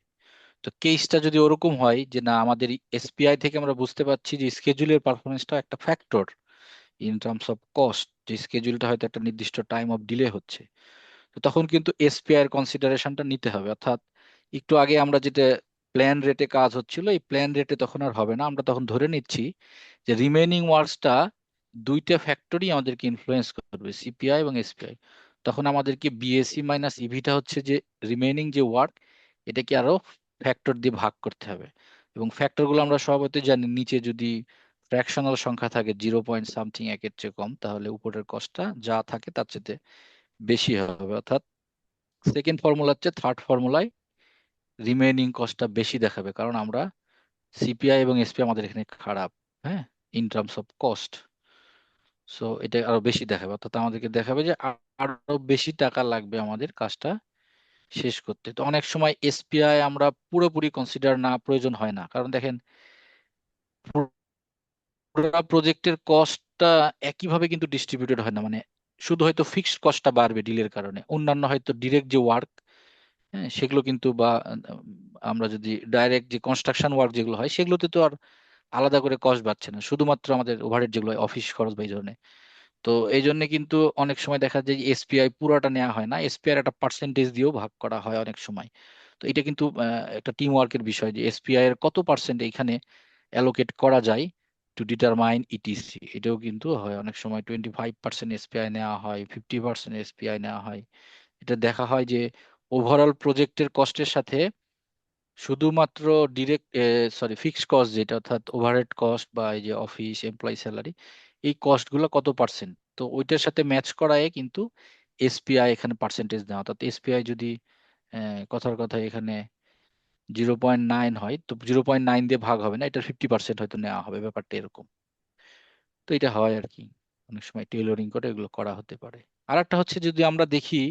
তো কেসটা যদি ওরকম হয় যে না, আমাদের এসপিআই থেকে আমরা বুঝতে পারছি যে স্কেজুলের পারফরমেন্সটা একটা factor in terms of cost, যে স্কেজুলটা হয়তো একটা নির্দিষ্ট টাইম অফ ডিলে হচ্ছে, তো তখন কিন্তু এসপিআই এর কনসিডারেশনটা নিতে হবে। অর্থাৎ একটু আগে আমরা যেটা প্ল্যান রেটে কাজ হচ্ছিল, এই প্ল্যান রেটে তখন আর হবে না। আমরা তখন ধরে নিচ্ছি যে রিমেইনিং ওয়ার্কসটা দুইটা ফ্যাক্টরই আমাদেরকে ইনফ্লুয়েন্স করবে, সিপিআই এবং এসপিআই। তখন আমাদেরকে বিএসি মাইনাস ইভিটা হচ্ছে যে রিমেইনিং যে ওয়ার্ক, এটাকে আরো ফ্যাক্টর দিয়ে ভাগ করতে হবে। এবং ফ্যাক্টরগুলো আমরা সবাই জানি, নিচে যদি ফ্র্যাকশনাল সংখ্যা থাকে 0 পয়েন্ট সামথিং একের চেয়ে কম, তাহলে উপরের কস্টটা যা থাকে তার চেয়ে বেশি হবে। অর্থাৎ সেকেন্ড ফর্মুলা হচ্ছে থার্ড ফর্মুলায় রিমেইনিং কস্টটা বেশি দেখাবে, কারণ আমরা সিপিআই এবং এসপিআই আমাদের এখানে খারাপ, হ্যাঁ, in terms of cost. So এটা আরো বেশি দেখাবে, অর্থাৎ আমাদেরকে দেখাবে যে আরো বেশি টাকা লাগবে আমাদের কাজটা শেষ করতে। তো অনেক সময় এসপিআই আমরা পুরোপুরি কনসিডার না প্রয়োজন হয় না, কারণ দেখেন পুরো প্রজেক্টের কস্টটা একইভাবে কিন্তু ডিস্ট্রিবিউটেড হয় না, মানে শুধু হয়তো ফিক্সড কস্টটা বাড়বে ডিলের কারণে, অন্যান্য হয়তো ডিরেক্ট যে ওয়ার্ক, হ্যাঁ, সেগুলো কিন্তু বা আমরা যদি ডাইরেক্ট যে কনস্ট্রাকশন ওয়ার্ক যেগুলো হয় সেগুলোতে তো আর আলাদা করে কস্ট বাড়ছে না, শুধুমাত্র আমাদের ওভারহেড যেগুলো হয় অফিস খরচ বা এই ধরনের। তো এই জন্য কিন্তু অনেক সময় দেখা যায় যে এসপিআই পুরোটা নেওয়া হয় না, এসপিআই একটা পার্সেন্টেজ দিয়েও ভাগ করা হয় অনেক সময়। তো এটা কিন্তু একটা টিম ওয়ার্কের বিষয় যে এসপিআই এর কত পার্সেন্ট এখানে অ্যালোকেট করা যায় টু ডিটারমাইন ইটিসি, এটাও কিন্তু হয়। অনেক সময় 25% এসপিআই নেওয়া হয়, 50% এসপিআই নেওয়া হয়। এটা দেখা হয় যে ওভারঅল প্রজেক্টের কস্টের সাথে শুধুমাত্র ডিরেক্ট ফিক্সড কস্ট যেটা, অর্থাৎ ওভারহেড কস্ট বা এই যে অফিস এমপ্লয়ি স্যালারি, এই কস্ট গুলো কত পার্সেন্ট, তো ওইটার সাথে ম্যাচ করায় কিন্তু এসপিআই এখানে পার্সেন্টেজ দেওয়া। অর্থাৎ এসপিআই যদি কথার কথা এখানে 0.9 হয়, তো 0.9 দিয়ে ভাগ হবে না, এটা 50% হয়তো নেওয়া হবে, ব্যাপারটা এরকম। তো এটা হয় আর কি, অনেক সময় টেইলরিং করে এগুলো করা হতে পারে। আর একটা হচ্ছে যদি আমরা দেখি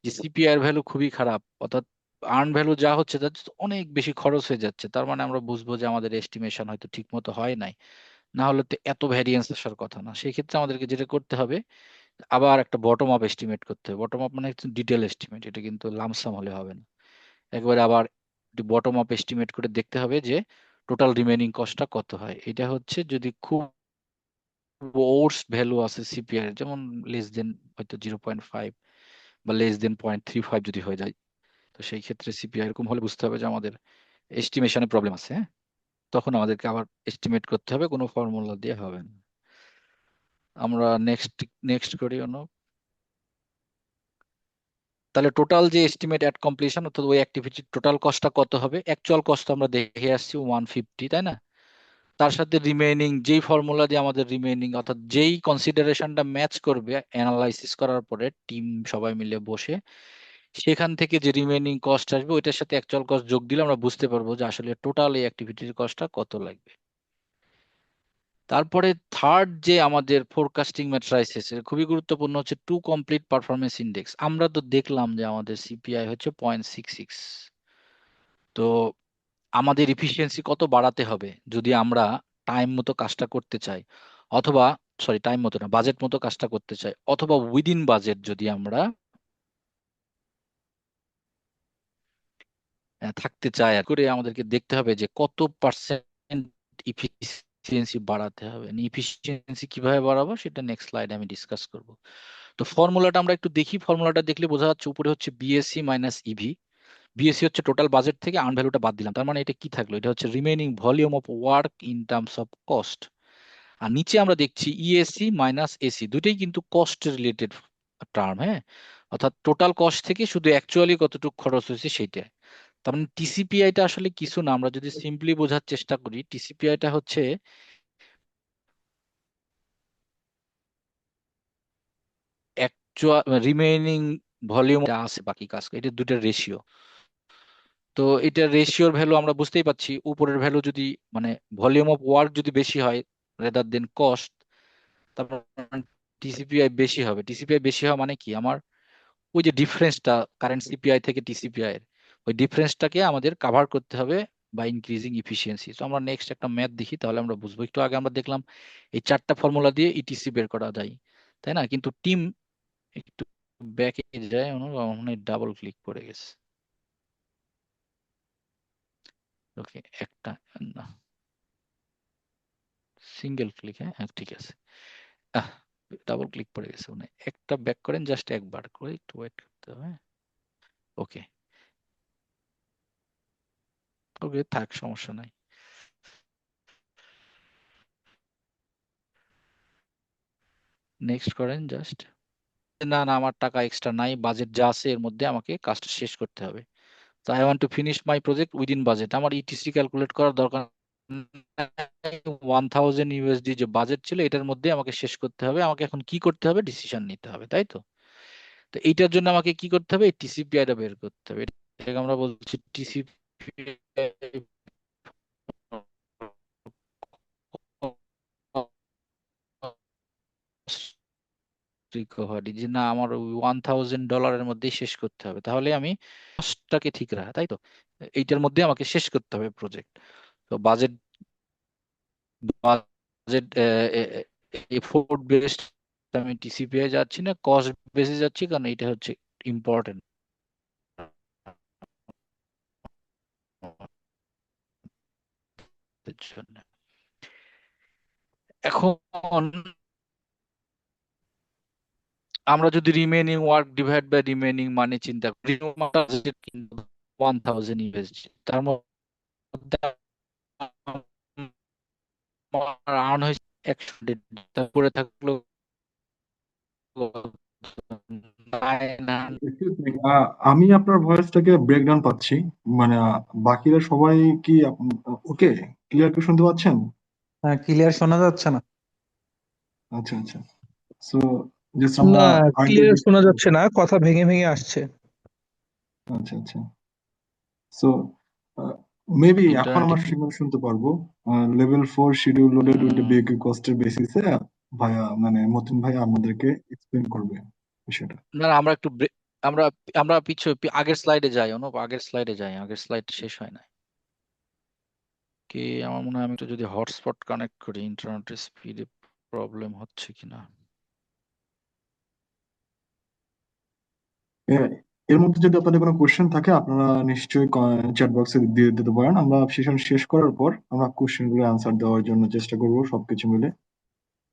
যে সিপিআই এর ভ্যালু খুবই খারাপ, অর্থাৎ আর্ন ভ্যালু যা হচ্ছে তার চেয়ে অনেক বেশি খরচ হয়ে যাচ্ছে, তার মানে আমরা বুঝবো যে আমাদের এস্টিমেশন হয়তো ঠিক মতো হয় নাই, না হলে তো এত ভ্যারিয়েন্স আসার কথা না। সেই ক্ষেত্রে আমাদেরকে যেটা করতে হবে, আবার একটা বটম আপ এস্টিমেট করতে হবে। বটম আপ মানে হচ্ছে ডিটেল এস্টিমেট, এটা কিন্তু লামসাম হলে হবে না, একবারে আবার বটম আপ এস্টিমেট করে দেখতে হবে যে টোটাল রিমেইনিং কস্টটা কত হয়। এটা হচ্ছে যদি খুব ওর্স ভ্যালু আছে সিপিআই এর, যেমন লেস দেন হয়তো 0.5 বা লেস দেন 0.35 যদি হয়ে যায়, তো সেই ক্ষেত্রে সিপিআই এরকম হলে বুঝতে হবে যে আমাদের এস্টিমেশনে প্রবলেম আছে, হ্যাঁ। তখন আমাদেরকে আবার এস্টিমেট করতে হবে, কোনো ফর্মুলা দিয়ে হবে না। আমরা নেক্সট নেক্সট করি অন্য। তাহলে টোটাল যে এস্টিমেট অ্যাট কমপ্লিশন, অর্থাৎ ওই অ্যাক্টিভিটির টোটাল কস্টটা কত হবে, অ্যাকচুয়াল কস্ট আমরা দেখে আসছি 150, তাই না? তার সাথে রিমেইনিং যেই ফর্মুলা দিয়ে আমাদের রিমেইনিং, অর্থাৎ যেই কনসিডারেশনটা ম্যাচ করবে অ্যানালাইসিস করার পরে টিম সবাই মিলে বসে, সেখান থেকে যে রিমেইনিং কস্ট আসবে ওইটার সাথে অ্যাকচুয়াল কস্ট যোগ দিলে আমরা বুঝতে পারবো যে আসলে টোটাল এই অ্যাক্টিভিটির কস্টটা কত লাগবে। তারপরে থার্ড যে আমাদের ফোরকাস্টিং ম্যাট্রাইসেস এর খুবই গুরুত্বপূর্ণ হচ্ছে টু কমপ্লিট পারফরমেন্স ইন্ডেক্স। আমরা তো দেখলাম যে আমাদের সিপিআই হচ্ছে 0.66। তো আমাদের ইফিসিয়েন্সি কত বাড়াতে হবে যদি আমরা টাইম মতো কাজটা করতে চাই, অথবা টাইম মতো না, বাজেট মতো কাজটা করতে চাই, অথবা উইদিন বাজেট যদি আমরা থাকতে চাই, আর করে আমাদেরকে দেখতে হবে যে কত পার্সেন্ট ইফিসিয়েন্সি বাড়াতে হবে। ইফিসিয়েন্সি কিভাবে বাড়াবো সেটা নেক্সট স্লাইডে আমি ডিসকাস করব। তো ফর্মুলাটা আমরা একটু দেখি, ফর্মুলাটা দেখলে বোঝা যাচ্ছে উপরে হচ্ছে বিএসসি মাইনাস ইভি। বিএসসি হচ্ছে টোটাল বাজেট থেকে আর্ন ভ্যালুটা বাদ দিলাম, তার মানে এটা কি থাকলো, এটা হচ্ছে remaining volume of work in terms of cost. আর নিচে আমরা দেখছি ইএসসি মাইনাস এসি, দুটোই কিন্তু কস্ট রিলেটেড টার্ম, হ্যাঁ, অর্থাৎ টোটাল কস্ট থেকে শুধু অ্যাকচুয়ালি কতটুকু খরচ হয়েছে সেইটা। তার মানে টিসিপিআইটা আসলে কিছু না, আমরা যদি সিম্পলি বোঝার চেষ্টা করি, টিসিপিআইটা হচ্ছে অ্যাকচুয়াল রিমেইনিং ভলিউম যা আছে বাকি কাজ, এটা দুটার রেশিও। তো এটা রেশিওর ভ্যালু আমরা বুঝতেই পাচ্ছি, উপরের ভ্যালু যদি মানে ভলিউম অফ ওয়ার্ক যদি বেশি হয় রেদার দেন কস্ট, তারপর টিসিপিআই বেশি হবে। টিসিপিআই বেশি হওয়া মানে কি, আমার ওই যে ডিফারেন্সটা কারেন্ট সিপিআই থেকে টিসিপিআই এর, ওই ডিফারেন্সটাকে আমাদের কাভার করতে হবে বাই ইনক্রিজিং ইফিসিয়েন্সি। তো আমরা নেক্সট একটা ম্যাথ দেখি, তাহলে আমরা বুঝবো। একটু আগে আমরা দেখলাম এই চারটা ফর্মুলা দিয়ে ইটিসি বের করা যায়, তাই না? কিন্তু টিম একটু ব্যাকে যায়, মনে ডাবল ক্লিক করে গেছে। ওকে, একটা না, সিঙ্গেল ক্লিক, হ্যাঁ হ্যাঁ, ঠিক আছে। আহ ডাবল ক্লিক পড়ে গেছে, মানে একটা ব্যাক করেন, জাস্ট একবার করে একটু ওয়েট করতে হবে। ওকে, ওকে থাক, সমস্যা নাই। নেক্সট করেন জাস্ট। না না, আমার টাকা এক্সট্রা নাই, বাজেট যা আছে এর মধ্যে আমাকে কাজটা শেষ করতে হবে। তো I want to finish my project within budget, আমার ইটিসি ক্যালকুলেট করার দরকার নাই। 1000 ইউএসডি যে বাজেট ছিল এটার মধ্যে আমাকে শেষ করতে হবে। আমাকে এখন কি করতে হবে, ডিসিশন নিতে হবে, তাই তো? তো এইটার জন্য আমাকে কি করতে হবে, টিসিপিআই টা বের করতে হবে। এটাকে আমরা বলছি টিসিপিআই রিকভারি, যে না আমার $1,000 মধ্যেই শেষ করতে হবে, তাহলে আমি কস্টটাকে ঠিক রাখা, তাই তো? এইটার মধ্যে আমাকে শেষ করতে হবে প্রজেক্ট। তো বাজেট বাজেট এফোর্ট বেসড আমি টিসিপিআই যাচ্ছি না, কস্ট বেসে যাচ্ছি, কারণ এটা হচ্ছে ইম্পর্টেন্ট জন্য। এখন আমরা যদি remaining work divide by remaining money চিন্তা করি, 1,000 তার মধ্যে আমার আর্ন হয়েছে 100, তারপরে থাকলো 900। Excuse me, আমি আপনার ভয়েসটাকে ব্রেকডাউন পাচ্ছি। মানে বাকিরা সবাই কি ওকে, ক্লিয়ার কি শুনতে পাচ্ছেন? হ্যাঁ, ক্লিয়ার শোনা যাচ্ছে না। আচ্ছা আচ্ছা। সো জাস্ট আমরা না, আগে ক্লিয়ার শোনা discuss- যাচ্ছে না, কথা ভেঙে ভেঙে আসছে। আচ্ছা আচ্ছা। সো মেবি এখন ইন্টারনেট আমার একটু সিগন্যাল শুনতে পারবো। Level 4 schedule loaded with the BAQ কস্টের বেসিসে ভাইয়া মানে মতিন ভাই আমাদেরকে এক্সপ্লেন করবে বিষয়টা। না না, আমরা একটু আমরা আমরা আগের স্লাইডে যাই, অনুপ, আগের স্লাইডে যাই, আগের স্লাইড শেষ হয় না কি? আমার মনে হয় আমি একটু যদি হটস্পট কানেক্ট করি, ইন্টারনেটের স্পিডে প্রবলেম হচ্ছে কিনা। এর মধ্যে যদি আপনাদের কোনো কোশ্চেন থাকে আপনারা নিশ্চয়ই চ্যাট বক্সে দিয়ে দিতে পারেন। আমরা সেশন শেষ করার পর আমরা কোশ্চেন গুলো আনসার দেওয়ার জন্য চেষ্টা করব সবকিছু মিলে।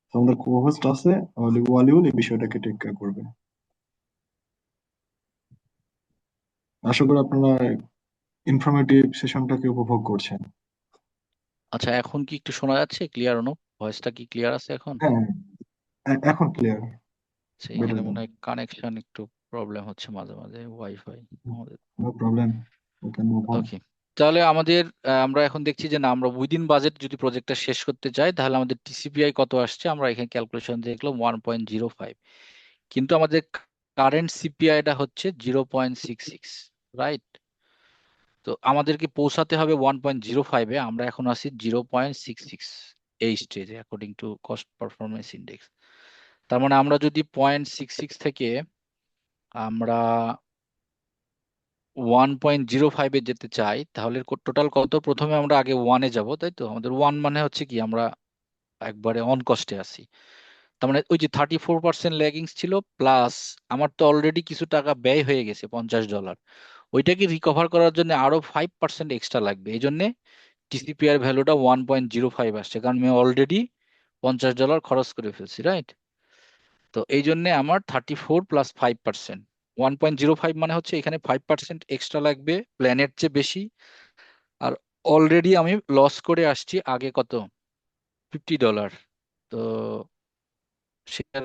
তো আমাদের কো-হোস্ট আছে ওয়ালিউল, এই বিষয়টাকে টেক কেয়ার করবে। আশা করি আপনারা ইনফরমেটিভ সেশনটাকে উপভোগ করছেন। আচ্ছা, এখন কি একটু শোনা যাচ্ছে ক্লিয়ার, অনুপ? ভয়েসটা কি ক্লিয়ার আছে এখন? হ্যাঁ, এখন ক্লিয়ার, আচ্ছা, বেটার এখানে দেন। মনে হয় কানেকশন একটু প্রবলেম হচ্ছে মাঝে মাঝে, ওয়াইফাই আমাদের। No problem, we can move on. Okay, তাহলে আমাদের আমরা এখন দেখছি যে না, আমরা উইদিন বাজেট যদি প্রজেক্টটা শেষ করতে চাই, তাহলে আমাদের টিসিপিআই কত আসছে, আমরা এখানে ক্যালকুলেশন দেখলাম 1.05, কিন্তু আমাদের কারেন্ট সিপিআইটা হচ্ছে 0.66, রাইট? তো আমাদেরকে পৌঁছাতে হবে 1.05-এ, আমরা এখন আছি 0.66 এই স্টেজে according to cost performance index. তার মানে আমরা যদি 0.66 থেকে আমরা 1.05-এ যেতে চাই, তাহলে টোটাল কত? প্রথমে আমরা আগে 1-এ যাব, তাই তো? আমাদের 1 মানে হচ্ছে কি, আমরা একবারে অন কস্টে আছি। তার মানে ওই যে 34% ল্যাগিংস ছিল, প্লাস আমার তো অলরেডি কিছু টাকা ব্যয় হয়ে গেছে, $50, ওইটাকে রিকভার করার জন্য আরো 5% এক্সট্রা লাগবে। এই জন্য টিসিপিআর ভ্যালুটা 1.05 আসছে, কারণ আমি অলরেডি $50 খরচ করে ফেলছি, রাইট? তো এই জন্য আমার 34 + 5%, 1.05 মানে হচ্ছে এখানে 5% এক্সট্রা লাগবে, প্ল্যানের চেয়ে বেশি। আর অলরেডি আমি লস করে আসছি আগে কত, $50। তো সেটার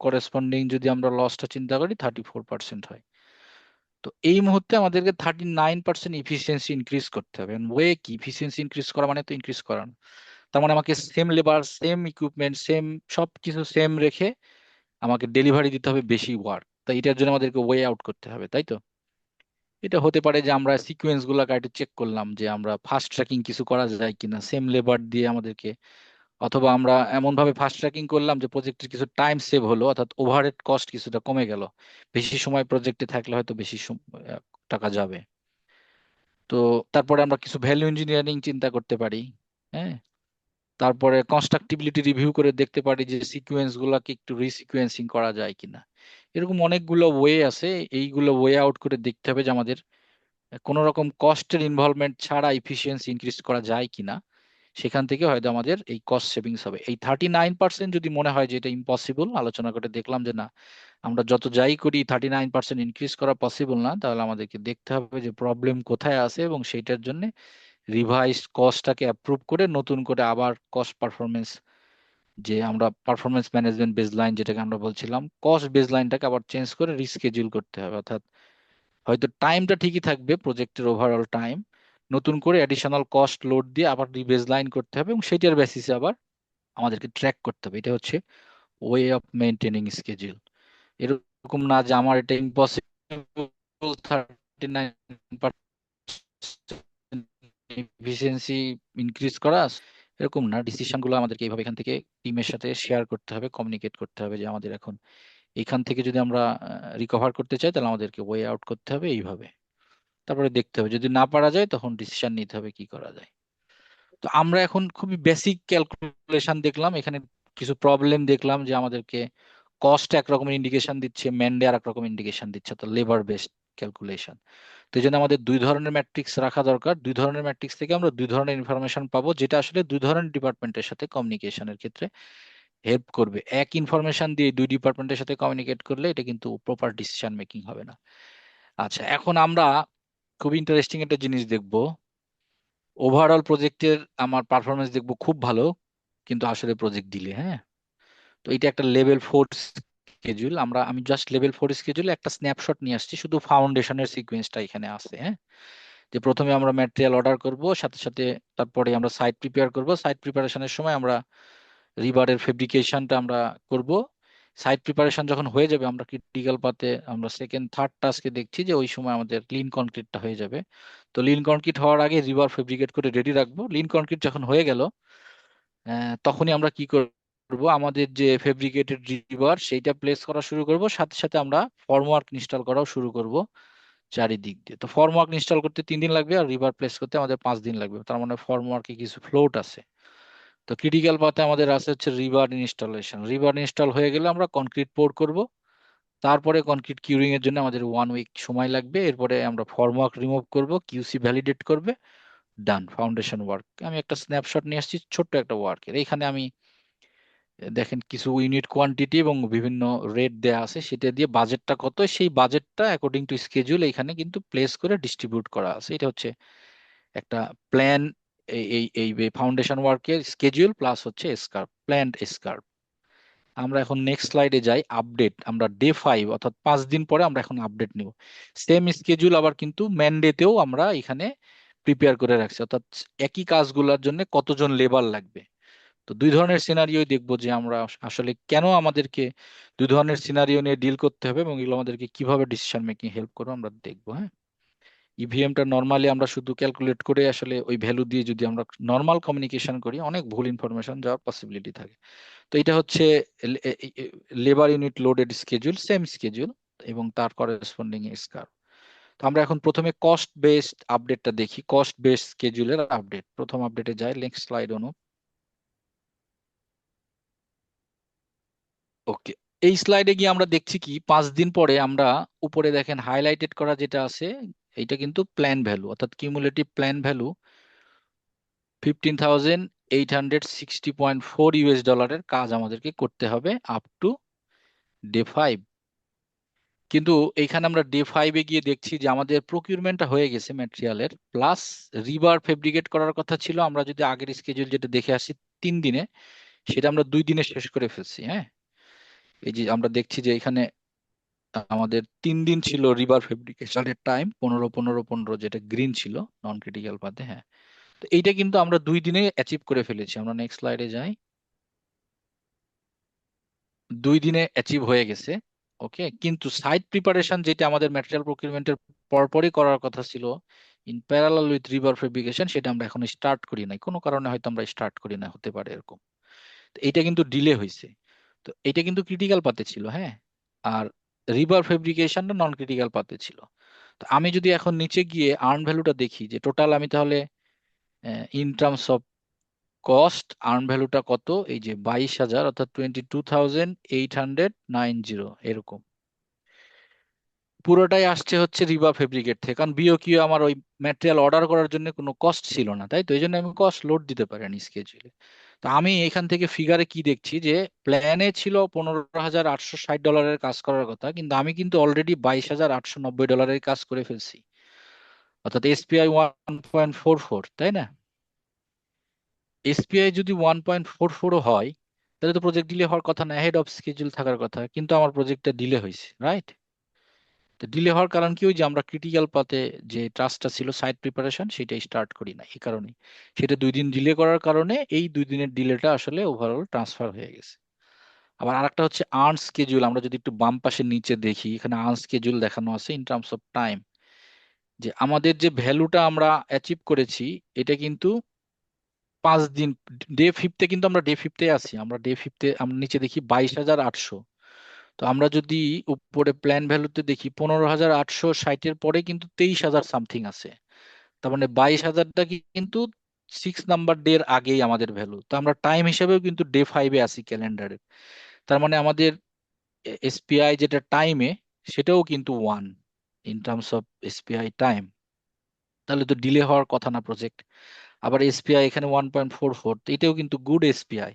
করেসপন্ডিং যদি আমরা লসটা চিন্তা করি, 34% হয়। তো এই মুহূর্তে আমাদেরকে 39% ইফিসিয়েন্সি ইনক্রিজ করতে হবে। ওয়ে কি, ইফিসিয়েন্সি ইনক্রিজ করা মানে তো ইনক্রিজ করা না। তার মানে আমাকে same labour, same equipment, same সবকিছু সেম রেখে আমাকে ডেলিভারি দিতে হবে বেশি ওয়ার্ক। তাই এটার জন্য আমাদেরকে ওয়ে আউট করতে হবে, তাই তো? এটা হতে পারে যে আমরা সিকোয়েন্স গুলাকে একটু চেক করলাম, যে আমরা ফাস্ট ট্র্যাকিং কিছু করা যায় কিনা সেম লেবার দিয়ে আমাদেরকে, অথবা আমরা এমন ভাবে ফাস্ট ট্র্যাকিং করলাম যে প্রজেক্টের কিছু টাইম সেভ হলো, অর্থাৎ ওভারহেড কস্ট কিছুটা কমে গেল। বেশি সময় প্রজেক্টে থাকলে হয়তো বেশি টাকা যাবে। তো তারপরে আমরা কিছু ভ্যালু ইঞ্জিনিয়ারিং চিন্তা করতে পারি। হ্যাঁ, তারপরে কনস্ট্রাক্টিবিলিটি রিভিউ করে দেখতে পারি যে সিকোয়েন্স গুলাকে একটু রিসিকুয়েন্সিং করা যায় কিনা। এরকম অনেকগুলো ওয়ে আছে, এইগুলো ওয়ে আউট করে দেখতে হবে যে আমাদের কোনো রকম কস্টের ইনভলভমেন্ট ছাড়া ইফিসিয়েন্সি ইনক্রিজ করা যায় কিনা। সেখান থেকে হয়তো আমাদের এই কস্ট সেভিংস হবে। এই 39% যদি মনে হয় যে এটা ইম্পসিবল, আলোচনা করে দেখলাম যে না, আমরা যত যাই করি 39% ইনক্রিজ করা পসিবল না, তাহলে আমাদেরকে দেখতে হবে যে প্রবলেম কোথায় আছে, এবং সেইটার জন্য রিভাইসড কস্টটাকে অ্যাপ্রুভ করে নতুন করে আবার কস্ট পারফরমেন্স, যে আমরা পারফরমেন্স ম্যানেজমেন্ট বেসলাইন যেটাকে আমরা বলছিলাম, কস্ট বেসলাইনটাকে আবার চেঞ্জ করে রিস্কেডিউল করতে হবে। অর্থাৎ হয়তো টাইমটা ঠিকই থাকবে, প্রজেক্টের ওভারঅল টাইম, নতুন করে অ্যাডিশনাল কস্ট লোড দিয়ে আবার রিবেসলাইন করতে হবে, এবং সেটার বেসিসে আবার আমাদেরকে ট্র্যাক করতে হবে। এটা হচ্ছে ওয়ে অফ মেনটেনিং স্কেডিউল। এর এরকম না যে আমার এটা ইম্পসিবল 39% এফিসিয়েন্সি ইনক্রিজ করা, এরকম না। ডিসিশন গুলো আমাদেরকে এইভাবে এখান থেকে টিমের সাথে শেয়ার করতে হবে, কমিউনিকেট করতে হবে যে আমাদের এখন এখান থেকে যদি আমরা রিকভার করতে চাই তাহলে আমাদেরকে ওয়ে আউট করতে হবে এইভাবে। তারপরে দেখতে হবে যদি না পারা যায় তখন ডিসিশন নিতে হবে কি করা যায়। তো আমরা এখন খুবই বেসিক ক্যালকুলেশন দেখলাম, এখানে কিছু প্রবলেম দেখলাম যে আমাদেরকে কস্ট একরকমের ইন্ডিকেশন দিচ্ছে, ম্যান্ডে আর এক রকম ইন্ডিকেশন দিচ্ছে, তো লেবার বেসড ক্যালকুলেশন। তো এই জন্য আমাদের দুই ধরনের ম্যাট্রিক্স রাখা দরকার। দুই ধরনের ম্যাট্রিক্স থেকে আমরা দুই ধরনের ইনফরমেশন পাবো, যেটা আসলে দুই ধরনের ডিপার্টমেন্টের সাথে কমিউনিকেশনের ক্ষেত্রে হেল্প করবে। এক ইনফরমেশন দিয়ে দুই ডিপার্টমেন্টের সাথে কমিউনিকেট করলে এটা কিন্তু প্রপার ডিসিশন মেকিং হবে না। আচ্ছা, এখন আমরা খুব ইন্টারেস্টিং একটা জিনিস দেখব। ওভারঅল প্রজেক্টের আমার পারফরমেন্স দেখবো খুব ভালো, কিন্তু আসলে প্রজেক্ট দিলে, হ্যাঁ। তো এটা একটা লেভেল 4 স্কেজুল। আমি জাস্ট লেভেল 4 স্কেজুলে একটা স্ন্যাপশট নিয়ে আসছি, শুধু ফাউন্ডেশনের সিকোয়েন্সটা এখানে আছে, হ্যাঁ। যে প্রথমে আমরা ম্যাটেরিয়াল অর্ডার করব, সাথে সাথে তারপরে আমরা সাইট প্রিপেয়ার করব। সাইট প্রিপারেশনের সময় আমরা রিবারের ফেব্রিকেশনটা আমরা করব। সাইট প্রিপারেশন যখন হয়ে যাবে, আমরা ক্রিটিক্যাল পাতে আমরা সেকেন্ড থার্ড টাস্কে দেখছি যে ওই সময় আমাদের লিন কনক্রিটটা হয়ে যাবে। তো লিন কনক্রিট হওয়ার আগে রিবার ফেব্রিকেট করে রেডি রাখবো। লিন কনক্রিট যখন হয়ে গেল, তখনই আমরা কি করব, আমাদের যে ফেব্রিকেটেড রিবার সেইটা প্লেস করা শুরু করব, সাথে সাথে আমরা ফর্মওয়ার্ক ইনস্টল করাও শুরু করব চারিদিক দিয়ে। তো ফর্মওয়ার্ক ইনস্টল করতে 3 দিন লাগবে, আর রিভার প্লেস করতে আমাদের 5 দিন লাগবে। তার মানে ফর্মওয়ার্কে কিছু ফ্লোট আছে। তো ক্রিটিক্যাল পাথে আমাদের আছে হচ্ছে রিভার ইনস্টলেশন। রিভার ইনস্টল হয়ে গেলে আমরা কনক্রিট পোর করব। তারপরে কনক্রিট কিউরিং এর জন্য আমাদের 1 উইক সময় লাগবে। এরপরে আমরা ফর্মওয়ার্ক রিমুভ করব, কিউসি ভ্যালিডেট করবে, ডান ফাউন্ডেশন ওয়ার্ক। আমি একটা স্ন্যাপশট নিয়ে আসছি ছোট্ট একটা ওয়ার্কের। এখানে আমি দেখেন কিছু ইউনিট কোয়ান্টিটি এবং বিভিন্ন রেট দেয়া আছে, সেটা দিয়ে বাজেটটা কত, সেই বাজেটটা অ্যাকর্ডিং টু স্কেজুল এখানে কিন্তু প্লেস করে ডিস্ট্রিবিউট করা আছে। এটা হচ্ছে একটা প্ল্যান। এই এই এই ফাউন্ডেশন ওয়ার্কের স্কেজুল প্লাস হচ্ছে স্কার্প, প্ল্যান্ড স্কার্প। আমরা এখন নেক্সট স্লাইডে যাই। আপডেট, আমরা ডে 5 অর্থাৎ 5 দিন পরে আমরা এখন আপডেট নিব। সেম স্কেজুল আবার কিন্তু ম্যানডেতেও আমরা এখানে প্রিপেয়ার করে রাখছি, অর্থাৎ একই কাজগুলোর জন্য কতজন লেবার লাগবে। তো দুই ধরনের সিনারিও দেখবো যে আমরা আসলে কেন আমাদেরকে দুই ধরনের সিনারিও নিয়ে ডিল করতে হবে এবং এগুলো আমাদেরকে কিভাবে ডিসিশন মেকিং হেল্প করবে আমরা দেখবো, হ্যাঁ। ইভিএমটা নর্মালি আমরা শুধু ক্যালকুলেট করে আসলে ওই ভ্যালু দিয়ে যদি আমরা নর্মাল কমিউনিকেশন করি, অনেক ভুল ইনফরমেশন যাওয়ার পসিবিলিটি থাকে। তো এটা হচ্ছে labour unit loaded schedule, same schedule এবং তার করেসপন্ডিং স্কার। তো আমরা এখন প্রথমে কস্ট বেসড আপডেটটা দেখি। কস্ট বেসড স্কেজুলের আপডেট, প্রথম আপডেটে যাই। নেক্সট স্লাইড অনু। ওকে, এই স্লাইডে গিয়ে আমরা দেখছি কি 5 দিন পরে আমরা উপরে দেখেন হাইলাইটেড করা যেটা আছে, এটা কিন্তু প্ল্যান ভ্যালু, অর্থাৎ কিউমুলেটিভ প্ল্যান ভ্যালু 15,860.4 US ডলারের কাজ আমাদেরকে করতে হবে আপ টু ডে 5। কিন্তু এইখানে আমরা ডে 5-এ গিয়ে দেখছি যে আমাদের প্রকিউরমেন্টটা হয়ে গেছে ম্যাটেরিয়ালের, প্লাস রিবার ফেব্রিকেট করার কথা ছিল। আমরা যদি আগের স্কেজুল যেটা দেখে আসি 3 দিনে, সেটা আমরা 2 দিনে শেষ করে ফেলছি, হ্যাঁ। এই যে আমরা দেখছি যে এখানে আমাদের 3 দিন ছিল রিভার ফেব্রিকেশনের টাইম, 15 15 15, যেটা গ্রিন ছিল নন ক্রিটিক্যাল পাতে, হ্যাঁ। তো এইটা কিন্তু আমরা 2 দিনে অ্যাচিভ করে ফেলেছি। আমরা নেক্সট স্লাইডে যাই। 2 দিনে অ্যাচিভ হয়ে গেছে, ওকে। কিন্তু সাইট প্রিপারেশন যেটা আমাদের ম্যাটেরিয়াল প্রকিউরমেন্টের পরপরই করার কথা ছিল in parallel with river fabrication, সেটা আমরা এখন স্টার্ট করি নাই, কোনো কারণে হয়তো আমরা স্টার্ট করি না, হতে পারে এরকম। তো এইটা কিন্তু ডিলে হয়েছে। তো এটা কিন্তু ক্রিটিক্যাল পাতে ছিল, হ্যাঁ। আর রিভার ফেব্রিকেশনটা নন ক্রিটিক্যাল পাতে ছিল। তো আমি যদি এখন নিচে গিয়ে আর্ন ভ্যালুটা দেখি যে টোটাল আমি তাহলে in terms of cost earn ভ্যালুটা কত, এই যে 22,000, অর্থাৎ 22,890 এরকম। পুরোটাই আসছে হচ্ছে রিবা ফেব্রিকেট থেকে, কারণ বিওকিউ আমার ওই ম্যাটেরিয়াল অর্ডার করার জন্য কোনো কস্ট ছিল না, তাই তো এই জন্য আমি কস্ট লোড দিতে পারিনি স্কেজুলে। তো আমি এখান থেকে ফিগারে কি দেখছি যে প্ল্যানে ছিল 15,860 ডলারের কাজ করার কথা, কিন্তু আমি কিন্তু অলরেডি 22,890 ডলারের কাজ করে ফেলছি, অর্থাৎ এসপিআই 1.44, তাই না। এসপিআই যদি 1.44ও হয়, তাহলে তো প্রজেক্ট ডিলে হওয়ার কথা না, হেড অফ স্কেজুল থাকার কথা, কিন্তু আমার প্রজেক্টটা ডিলে হয়েছে, রাইট। তো ডিলে হওয়ার কারণ কি, ওই যে আমরা ক্রিটিক্যাল পাতে যে টাস্কটা ছিল সাইট প্রিপারেশন, সেটাই স্টার্ট করি না, এই কারণেই। সেটা 2 দিন ডিলে করার কারণে এই 2 দিনের ডিলেটা আসলে ওভারঅল ট্রান্সফার হয়ে গেছে। আবার আরেকটা হচ্ছে আর্ন স্কেজুল। আমরা যদি একটু বাম পাশে নিচে দেখি, এখানে আর্ন স্কেজুল দেখানো আছে ইন টার্মস অফ টাইম, যে আমাদের যে ভ্যালুটা আমরা অ্যাচিভ করেছি এটা কিন্তু 5 দিন, ডে ফিফতে কিন্তু আমরা ডে ফিফতে আছি, আমরা ডে ফিফতে আমরা নিচে দেখি 22,800। তো আমরা যদি উপরে প্ল্যান ভ্যালুতে দেখি 15,860-এর পরে কিন্তু 23,000 সামথিং আছে। তার মানে 22,000টা কিন্তু 6 নাম্বার ডে এর আগেই আমাদের ভ্যালু। তো আমরা টাইম হিসাবেও কিন্তু ডে 5-এ আছি ক্যালেন্ডারে। তার মানে আমাদের এসপিআই যেটা টাইমে, সেটাও কিন্তু 1 in terms of SPI time. তাহলে তো ডিলে হওয়ার কথা না প্রজেক্ট। আবার এসপিআই এখানে 1.44, এটাও কিন্তু গুড এসপিআই।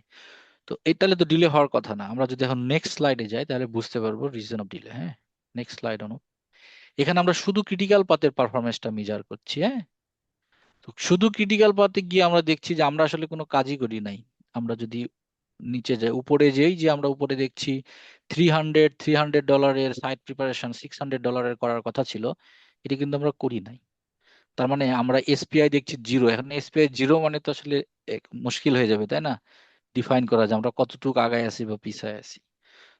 তো এই তাহলে তো ডিলে হওয়ার কথা না। আমরা যদি এখন নেক্সট স্লাইডে যাই তাহলে বুঝতে পারবো রিজন অফ ডিলে। হ্যাঁ, নেক্সট স্লাইড অনু। এখানে আমরা শুধু ক্রিটিক্যাল পাথের পারফরমেন্সটা মেজার করছি। হ্যাঁ, তো শুধু ক্রিটিক্যাল পাথে গিয়ে আমরা দেখছি যে আমরা আসলে কোনো কাজই করি নাই। আমরা যদি নিচে যাই, উপরে যেই যে আমরা উপরে দেখছি $300 সাইট প্রিপারেশন, $600 করার কথা ছিল, এটা কিন্তু আমরা করি নাই। তার মানে আমরা এসপিআই দেখছি জিরো। এখন এসপিআই জিরো মানে তো আসলে মুশকিল হয়ে যাবে, তাই না, ডিফাইন করা যে আমরা কতটুকু আগায় আছি বা পিছায় আছি।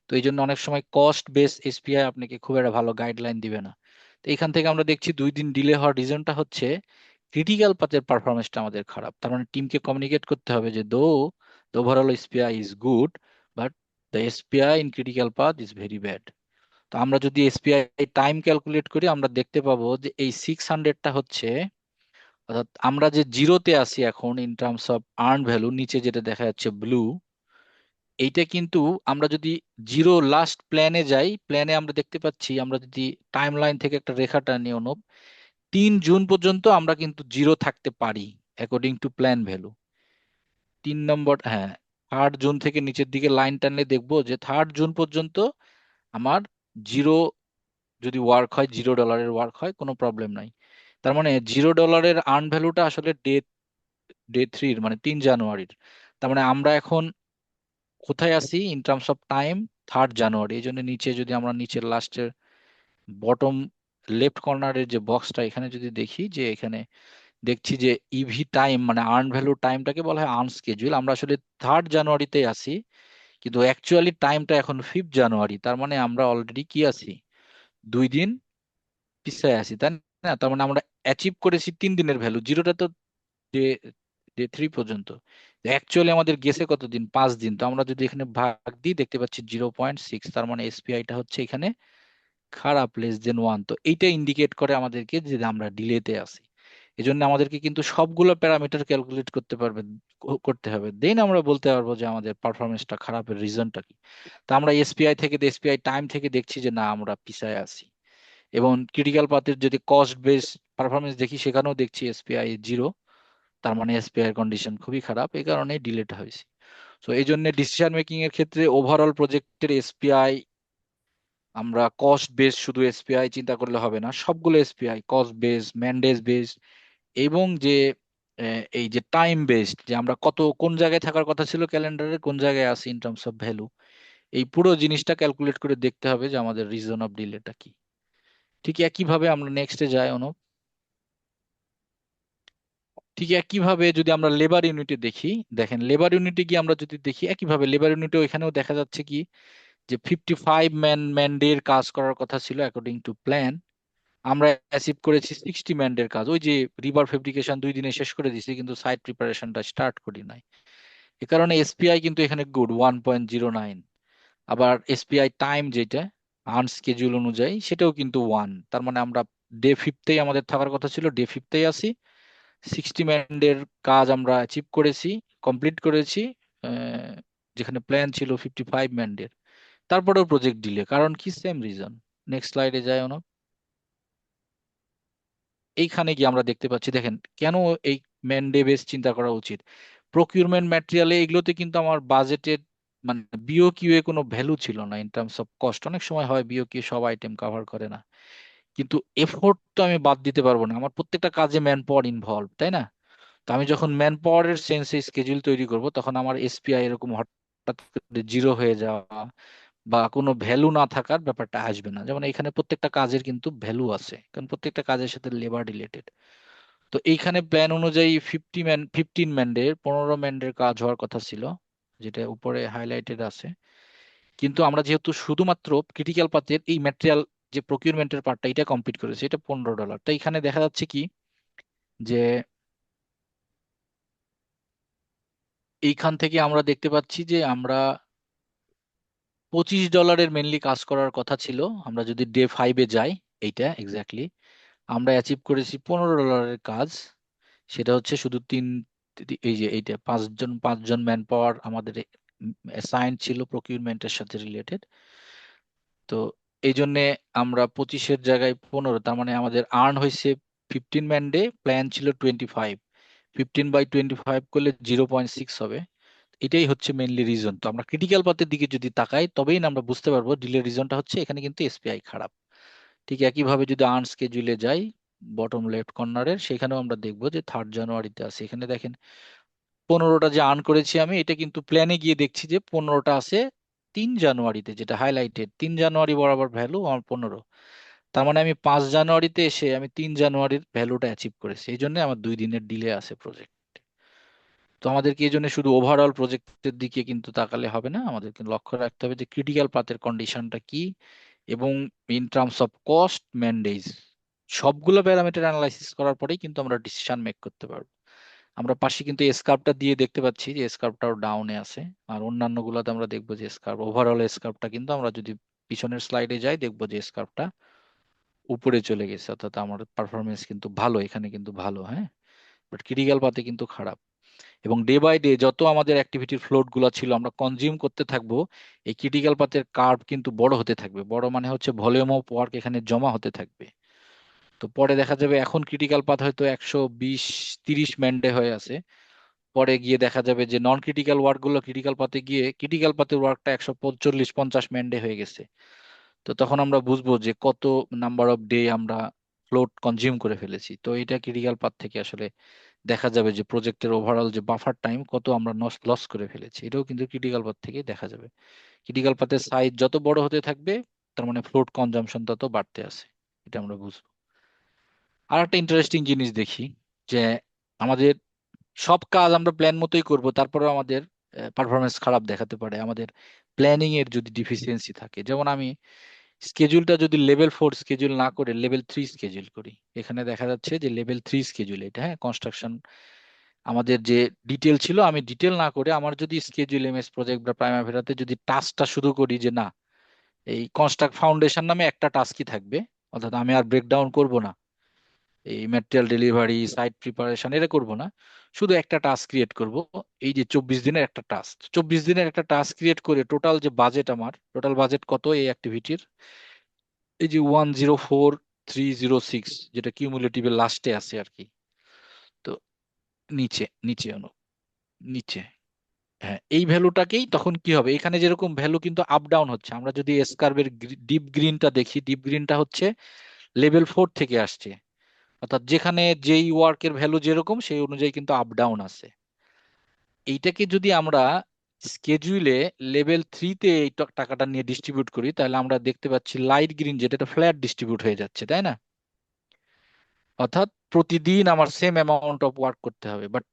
তো এই জন্য অনেক সময় কস্ট বেস এসপিআই আপনাকে খুব একটা ভালো গাইডলাইন দিবে না। তো এখান থেকে আমরা দেখছি 2 দিন ডিলে হওয়ার রিজনটা হচ্ছে ক্রিটিক্যাল পাথের পারফরমেন্সটা আমাদের খারাপ। তার মানে টিমকে কমিউনিকেট করতে হবে যে the overall SPI is good, but the SPI in critical path is very bad. তো আমরা যদি এসপিআই টাইম ক্যালকুলেট করি আমরা দেখতে পাবো যে এই 600টা হচ্ছে, অর্থাৎ আমরা যে জিরোতে আছি এখন in terms of earn value, নিচে যেটা দেখা যাচ্ছে ব্লু, এইটা কিন্তু আমরা যদি জিরো লাস্ট প্ল্যানে যাই, প্ল্যানে আমরা দেখতে পাচ্ছি, আমরা যদি টাইম লাইন থেকে একটা রেখা টানি অনুপ, 3 জুন পর্যন্ত আমরা কিন্তু জিরো থাকতে পারি অ্যাকর্ডিং টু প্ল্যান ভ্যালু। 3 নম্বর, হ্যাঁ, 3rd জুন থেকে নিচের দিকে লাইন টানলে দেখবো যে 3rd জুন পর্যন্ত আমার জিরো যদি ওয়ার্ক হয়, $0 ওয়ার্ক হয়, কোনো প্রবলেম নাই। তার মানে $0 আর্ন ভ্যালুটা আসলে ডে 3 মানে 3 জানুয়ারির। তার মানে আমরা এখন কোথায় আছি in terms of time? 3rd জানুয়ারি। এই জন্য নিচে যদি আমরা নিচের লাস্টের বটম লেফট কর্নারের যে বক্সটা, এখানে যদি দেখি যে এখানে দেখছি যে ইভি টাইম মানে আর্ন ভ্যালু টাইমটাকে বলা হয় আনস্কেজুল। আমরা আসলে 3rd জানুয়ারিতে আছি, কিন্তু অ্যাকচুয়ালি টাইমটা এখন 5th জানুয়ারি। তার মানে আমরা অলরেডি কি আছি, 2 দিন পিছায় আছি, তাই না? তার মানে আমরা অ্যাচিভ করেছি 3 দিনের ভ্যালু, জিরোটা তো ডে ডে 3 পর্যন্ত। অ্যাকচুয়ালি আমাদের গেছে কতদিন, 5 দিন। তো আমরা যদি এখানে ভাগ দিই দেখতে পাচ্ছি 0.6। তার মানে এসপিআইটা হচ্ছে এখানে খারাপ, লেস দেন 1। তো এইটা ইন্ডিকেট করে আমাদেরকে যে আমরা ডিলেতে আছি। এই জন্য আমাদেরকে কিন্তু সবগুলো প্যারামিটার ক্যালকুলেট করতে হবে, দেন আমরা বলতে পারবো যে আমাদের পারফরমেন্সটা খারাপের রিজনটা কি। তো আমরা এসপিআই থেকে, এসপিআই টাইম থেকে দেখছি যে না, আমরা পিছায় আছি। এবং ক্রিটিক্যাল পাথের যদি কস্ট বেস পারফরমেন্স দেখি, সেখানেও দেখছি এসপিআই জিরো। তার মানে এসপিআই এর কন্ডিশন খুবই খারাপ, এই কারণে ডিলেটা হয়েছে। তো এই জন্য ডিসিশন মেকিং এর ক্ষেত্রে ওভারঅল প্রজেক্টের এসপিআই, আমরা কস্ট বেস শুধু এসপিআই চিন্তা করলে হবে না, সবগুলো SPI cost base, man-days base, এবং যে এই যে টাইম বেসড, যে আমরা কোন জায়গায় থাকার কথা ছিল ক্যালেন্ডারে, কোন জায়গায় আছি ইন টার্মস অফ ভ্যালু, এই পুরো জিনিসটা ক্যালকুলেট করে দেখতে হবে যে আমাদের রিজন অফ ডিলেটা কি। ঠিক একইভাবে আমরা নেক্সটে যাই অনুপ। ঠিক একইভাবে যদি আমরা লেবার ইউনিটে দেখি, দেখেন লেবার ইউনিটে গিয়ে আমরা যদি দেখি একইভাবে লেবার ইউনিটে এখানেও দেখা যাচ্ছে কি, যে 55 ম্যান ডে এর কাজ করার কথা ছিল অ্যাকর্ডিং টু প্ল্যান, আমরা অ্যাচিভ করেছি 60 ম্যান ডে এর কাজ। ওই যে রিবার ফেব্রিকেশন 2 দিনে শেষ করে দিছি, কিন্তু সাইট প্রিপারেশনটা স্টার্ট করি নাই। এ কারণে এসপিআই কিন্তু এখানে গুড 1.09। আবার এসপিআই টাইম যেটা আর্ন স্কেজুল অনুযায়ী, সেটাও কিন্তু 1। তার মানে আমরা ডে 5তেই আমাদের থাকার কথা ছিল, ডে 5তেই আছি। 60 ম্যান্ডের কাজ আমরা অ্যাচিভ করেছি, কমপ্লিট করেছি, আহ, যেখানে প্ল্যান ছিল 55 ম্যান্ডের। তারপরেও প্রজেক্ট ডিলে, কারণ কি, সেম রিজন। নেক্সট স্লাইডে যায় না। এইখানে গিয়ে আমরা দেখতে পাচ্ছি, দেখেন কেন এই ম্যান্ডে বেস চিন্তা করা উচিত। প্রকিউরমেন্ট ম্যাটেরিয়ালে এগুলোতে কিন্তু আমার বাজেটের মানে বিওকিউ এ কোনো ভ্যালু ছিল না ইন টার্মস অফ কস্ট। অনেক সময় হয় বিওকিউ সব আইটেম কভার করে না, কিন্তু এফোর্ট তো আমি বাদ দিতে পারবো না, আমার প্রত্যেকটা কাজে ম্যান পাওয়ার ইনভলভ, তাই না? তো আমি যখন ম্যান পাওয়ারের সেন্সে স্কেজুল তৈরি করব, তখন আমার এসপিআই এরকম হঠাৎ করে জিরো হয়ে যাওয়া বা কোনো ভ্যালু না থাকার ব্যাপারটা আসবে না। যেমন এখানে প্রত্যেকটা কাজের কিন্তু ভ্যালু আছে, কারণ প্রত্যেকটা কাজের সাথে লেবার রিলেটেড। তো এইখানে প্ল্যান অনুযায়ী 15 ম্যান্ডের 15 ম্যান্ডের কাজ হওয়ার কথা ছিল, যেটা উপরে হাইলাইটেড আছে। কিন্তু আমরা যেহেতু শুধুমাত্র ক্রিটিক্যাল পাথের এই ম্যাটেরিয়াল যে প্রকিউরমেন্টের পার্টটা এটা কমপ্লিট করেছি, এটা $15। তো এখানে দেখা যাচ্ছে কি যে এইখান থেকে আমরা দেখতে পাচ্ছি যে আমরা $25 মেনলি কাজ করার কথা ছিল। আমরা যদি ডে 5-এ যাই, এইটা এক্স্যাক্টলি আমরা অ্যাচিভ করেছি $15 কাজ। সেটা হচ্ছে শুধু এই যে এইটা পাঁচজন ম্যান পাওয়ার আমাদের অ্যাসাইন ছিল প্রকিউরমেন্টের সাথে রিলেটেড। তো এই জন্যে আমরা 25-এর জায়গায় 15, তার মানে আমাদের আর্ন হয়েছে 15 ম্যান ডে, প্ল্যান ছিল 25। 15/25 করলে 0.6 হবে। এটাই হচ্ছে মেইনলি রিজন। তো আমরা ক্রিটিক্যাল পাথের দিকে যদি তাকাই তবেই না আমরা বুঝতে পারবো ডিলে রিজনটা হচ্ছে এখানে কিন্তু এসপিআই খারাপ। ঠিক একইভাবে যদি আর্ন স্কেজুলে যাই, বটম লেফট কর্নারের সেখানেও আমরা দেখবো যে 3 জানুয়ারিতে আছে। এখানে দেখেন 15টা যে আর্ন করেছি আমি, এটা কিন্তু প্ল্যানে গিয়ে দেখছি যে 15টা আছে 3 জানুয়ারিতে, যেটা হাইলাইটেড 3 জানুয়ারি বরাবর ভ্যালু আমার 15। তার মানে আমি 5 জানুয়ারিতে এসে আমি 3 জানুয়ারির ভ্যালুটা অ্যাচিভ করেছি, এই জন্য আমার 2 দিনের ডিলে আছে প্রজেক্ট। তো আমাদেরকে এই জন্য শুধু ওভারঅল প্রজেক্টের দিকে কিন্তু তাকালে হবে না, আমাদেরকে লক্ষ্য রাখতে হবে যে ক্রিটিক্যাল পাথের কন্ডিশনটা কি, এবং in terms of cost man-days সবগুলো প্যারামিটার অ্যানালাইসিস করার পরেই কিন্তু আমরা ডিসিশন মেক করতে পারবো। আমরা পাশে কিন্তু এসকার্ভটা দিয়ে দেখতে পাচ্ছি যে এসকার্ভটাও ডাউনে আছে। আর অন্যান্য গুলাতে আমরা দেখবো যে এসকার্ভ, ওভারঅল এসকার্ভটা কিন্তু আমরা যদি পিছনের স্লাইডে যাই দেখবো যে এসকার্ভটা উপরে চলে গেছে, অর্থাৎ আমার পারফরমেন্স কিন্তু ভালো, এখানে কিন্তু ভালো, হ্যাঁ। বাট ক্রিটিক্যাল পাথে কিন্তু খারাপ। এবং ডে বাই ডে যত আমাদের অ্যাক্টিভিটির ফ্লোট গুলো ছিল আমরা কনজিউম করতে থাকবো, এই ক্রিটিক্যাল পাথের কার্ভ কিন্তু বড় হতে থাকবে। বড় মানে হচ্ছে ভলিউম অফ ওয়ার্ক এখানে জমা হতে থাকবে। তো পরে দেখা যাবে এখন ক্রিটিক্যাল পাথ হয়তো 120-30 ম্যান্ডে হয়ে আছে, পরে গিয়ে দেখা যাবে যে নন ক্রিটিক্যাল ওয়ার্ক গুলো ক্রিটিক্যাল পাথে গিয়ে ক্রিটিক্যাল পাথের ওয়ার্কটা 140-50 ম্যান্ডে হয়ে গেছে। তো তখন আমরা বুঝবো যে কত নাম্বার অফ ডে আমরা ফ্লোট কনজিউম করে ফেলেছি। তো এটা ক্রিটিক্যাল পাথ থেকে আসলে দেখা যাবে যে প্রজেক্টের ওভারঅল যে বাফার টাইম কত আমরা লস করে ফেলেছি, এটাও কিন্তু ক্রিটিক্যাল পাথ থেকে দেখা যাবে। ক্রিটিক্যাল পাথের সাইজ যত বড় হতে থাকবে তার মানে ফ্লোট কনজাম্পশন তত বাড়তে আছে, এটা আমরা বুঝবো। আর একটা ইন্টারেস্টিং জিনিস দেখি যে আমাদের সব কাজ আমরা প্ল্যান মতোই করব, তারপরেও আমাদের পারফরমেন্স খারাপ দেখাতে পারে আমাদের প্ল্যানিং এর যদি ডিফিসিয়েন্সি থাকে। যেমন আমি স্কেজুলটা যদি লেভেল 4 স্কেজুল না করে লেভেল 3 স্কেজুল করি, এখানে দেখা যাচ্ছে যে লেভেল 3 স্কেজুল এটা, হ্যাঁ, কনস্ট্রাকশন আমাদের যে ডিটেল ছিল আমি ডিটেল না করে আমার যদি স্কেজুল এমএস প্রজেক্ট বা প্রাইমাভেরাতে যদি টাস্কটা শুরু করি যে না, এই কনস্ট্রাক্ট ফাউন্ডেশন নামে একটা টাস্কই থাকবে, অর্থাৎ আমি আর ব্রেকডাউন করব না, এই ম্যাটেরিয়াল ডেলিভারি সাইট প্রিপারেশন এটা করব না, শুধু একটা টাস্ক ক্রিয়েট করব। এই যে 24 দিনের একটা টাস্ক, 24 দিনের একটা টাস্ক ক্রিয়েট করে টোটাল যে বাজেট, আমার টোটাল বাজেট কত এই অ্যাক্টিভিটির, এই যে 104,306, যেটা কিউমুলেটিভের লাস্টে আছে আর কি। তো নিচে নিচে নিচে, হ্যাঁ, এই ভ্যালুটাকেই তখন কি হবে, এখানে যেরকম ভ্যালু কিন্তু আপ ডাউন হচ্ছে, আমরা যদি এস কার্ভের ডিপ গ্রিনটা দেখি, ডিপ গ্রিনটা হচ্ছে লেভেল 4 থেকে আসছে, অর্থাৎ যেখানে যেই ওয়ার্কের ভ্যালু যেরকম সেই অনুযায়ী কিন্তু আপ ডাউন আছে। এইটাকে যদি আমরা স্কেজুলে লেভেল 3-তে এই টাকাটা নিয়ে ডিস্ট্রিবিউট করি, তাহলে আমরা দেখতে পাচ্ছি লাইট গ্রিন যেটা ফ্ল্যাট ডিস্ট্রিবিউট হয়ে যাচ্ছে, তাই না? অর্থাৎ প্রতিদিন আমার সেম অ্যামাউন্ট অফ ওয়ার্ক করতে হবে। বাট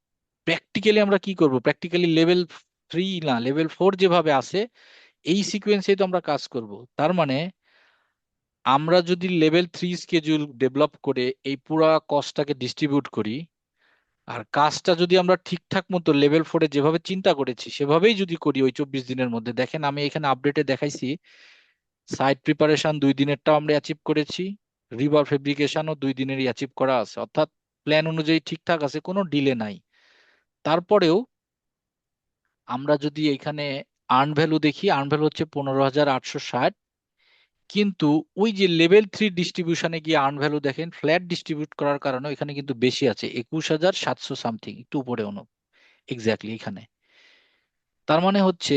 প্র্যাকটিক্যালি আমরা কি করব, প্র্যাকটিক্যালি লেভেল 3 না লেভেল 4 যেভাবে আছে এই সিকোয়েন্সেই তো আমরা কাজ করব। তার মানে আমরা যদি লেভেল 3 স্কেজুল ডেভেলপ করে এই পুরা কস্টটাকে ডিস্ট্রিবিউট করি, আর কাজটা যদি আমরা ঠিকঠাক মতো লেভেল 4-এ যেভাবে চিন্তা করেছি সেভাবেই যদি করি ওই 24 দিনের মধ্যে, দেখেন আমি এখানে আপডেটে দেখাইছি সাইট প্রিপারেশন 2 দিনেরটাও আমরা অ্যাচিভ করেছি, রিভার ফেব্রিকেশনও 2 দিনেরই অ্যাচিভ করা আছে, অর্থাৎ প্ল্যান অনুযায়ী ঠিকঠাক আছে, কোনো ডিলে নাই। তারপরেও আমরা যদি এখানে আর্ন ভ্যালু দেখি, আর্ন ভ্যালু হচ্ছে 15,860, কিন্তু ওই যে লেভেল 3 ডিস্ট্রিবিউশনে গিয়ে আর্ন ভ্যালু দেখেন ফ্ল্যাট ডিস্ট্রিবিউট করার কারণে এখানে কিন্তু বেশি আছে, 21,700 সামথিং, একটু উপরে এক্স্যাক্টলি এখানে। তার মানে হচ্ছে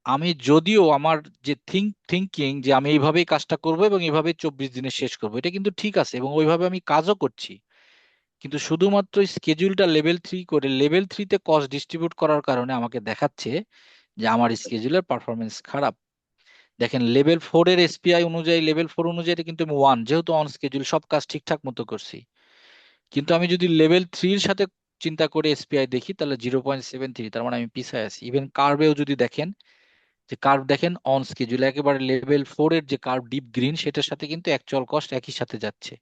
আমি যদিও আমার যে থিঙ্কিং যে আমি এইভাবেই কাজটা করব এবং এইভাবে 24 দিনে শেষ করব, এটা কিন্তু ঠিক আছে এবং ওইভাবে আমি কাজও করছি, কিন্তু শুধুমাত্র স্কেজুলটা লেভেল 3 করে লেভেল 3-তে কস্ট ডিস্ট্রিবিউট করার কারণে আমাকে দেখাচ্ছে যে আমার স্কেজুলের পারফরমেন্স খারাপ। দেখেন লেভেল 4-এর এসপিআই অনুযায়ী, লেভেল 4 অনুযায়ী এটা কিন্তু আমি যেহেতু অন স্কেজুল সব কাজ ঠিকঠাক মতো করছি, কিন্তু আমি যদি লেভেল 3-এর সাথে চিন্তা করে এসপিআই দেখি তাহলে 0.73, তার মানে আমি পিছায় আছি। ইভেন কার্ভেও যদি দেখেন যে কার্ভ দেখেন অন স্কেজুল একেবারে লেভেল 4 এর যে কার্ভ ডিপ গ্রিন সেটার সাথে কিন্তু অ্যাকচুয়াল কস্ট একই সাথে যাচ্ছে,